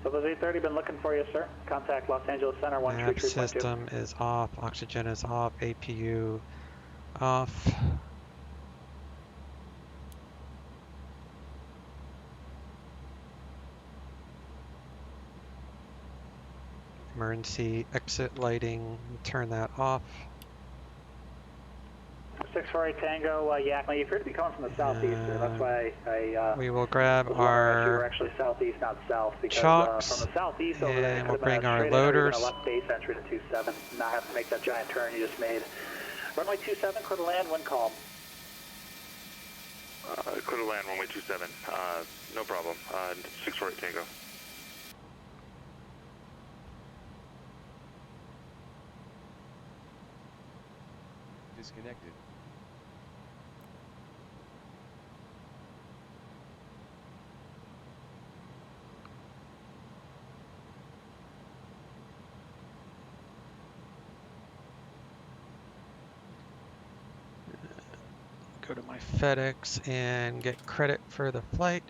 So those 830 been looking for you, sir. Contact Los Angeles Center 133.2. Nav system is off. Oxygen is off. APU off. Emergency exit lighting, turn that off. 648 Tango, Yakima, you appear to be coming from the southeast, sir. That's why I we will grab you were our actually southeast, not south, because chocks, from the southeast over there, and we'll could have bring been a our straight entry, loaders. even a left base entry to 27, not have to make that giant turn you just made. Runway 27, clear to land, wind calm. Clear to land, runway 27. No problem. 648 Tango. Disconnected. Go to my FedEx and get credit for the flight.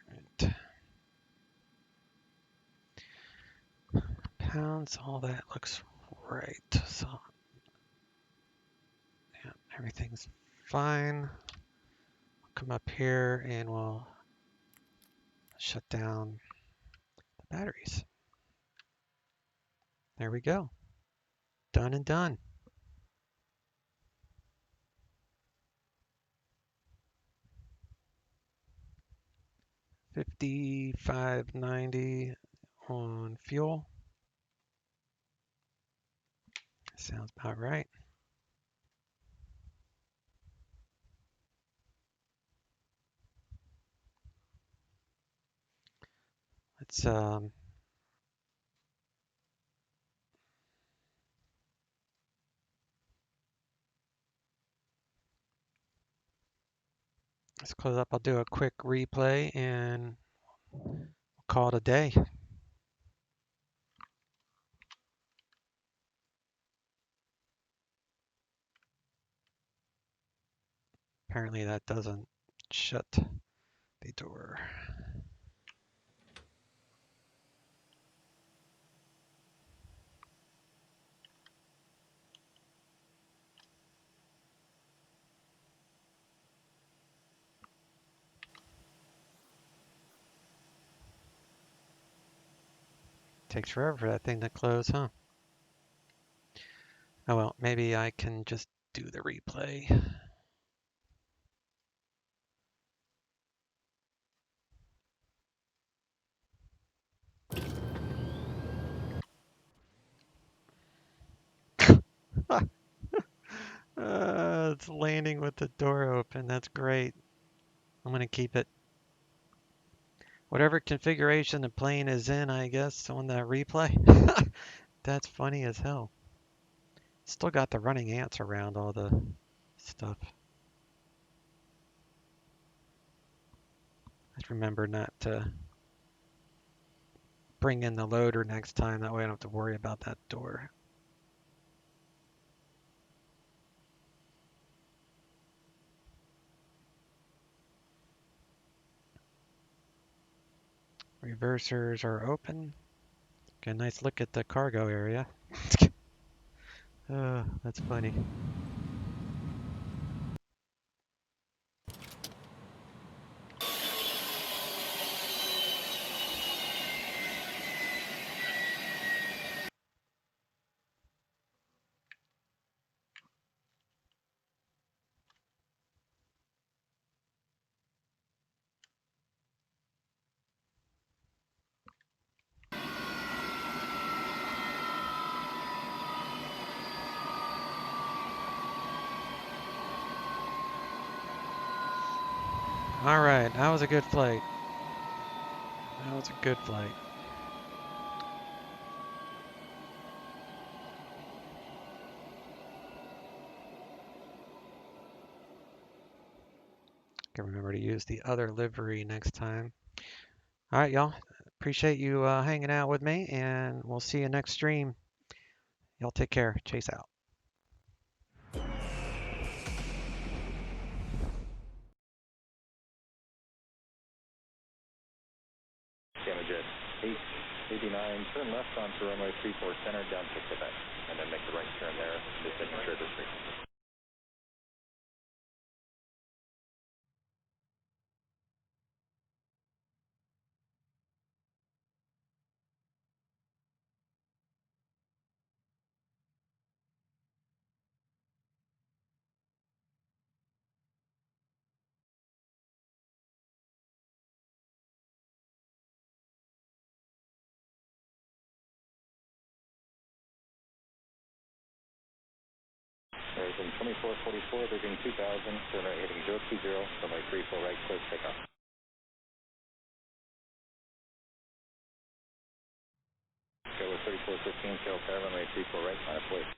Right. Pounds, all that looks right. So, yeah, everything's fine. Come up here and we'll shut down the batteries. There we go. Done and done. $55.90 on fuel. Sounds about right. Let's close up. I'll do a quick replay and we'll call it a day. Apparently that doesn't shut the door. Takes forever for that thing to close, huh? Oh well, maybe I can just do the replay. It's landing with the door open. That's great. I'm gonna keep it. Whatever configuration the plane is in, I guess, on that replay. That's funny as hell. Still got the running ants around all the stuff. Just remember not to bring in the loader next time. That way I don't have to worry about that door. Reversers are open. Get a nice look at the cargo area. That's funny. All right, that was a good flight. That was a good flight. Can remember to use the other livery next time. All right, y'all. Appreciate you hanging out with me, and we'll see you next stream. Y'all take care. Chase out. Damage at 889, turn left onto runway 34 center down to Quebec, and then make the right turn there to the signature district. There's in 2444, leaving 2000, turn right heading 020, runway 34 right, clear to take off. Go with 3415, tail car, runway 34 right, minus weight.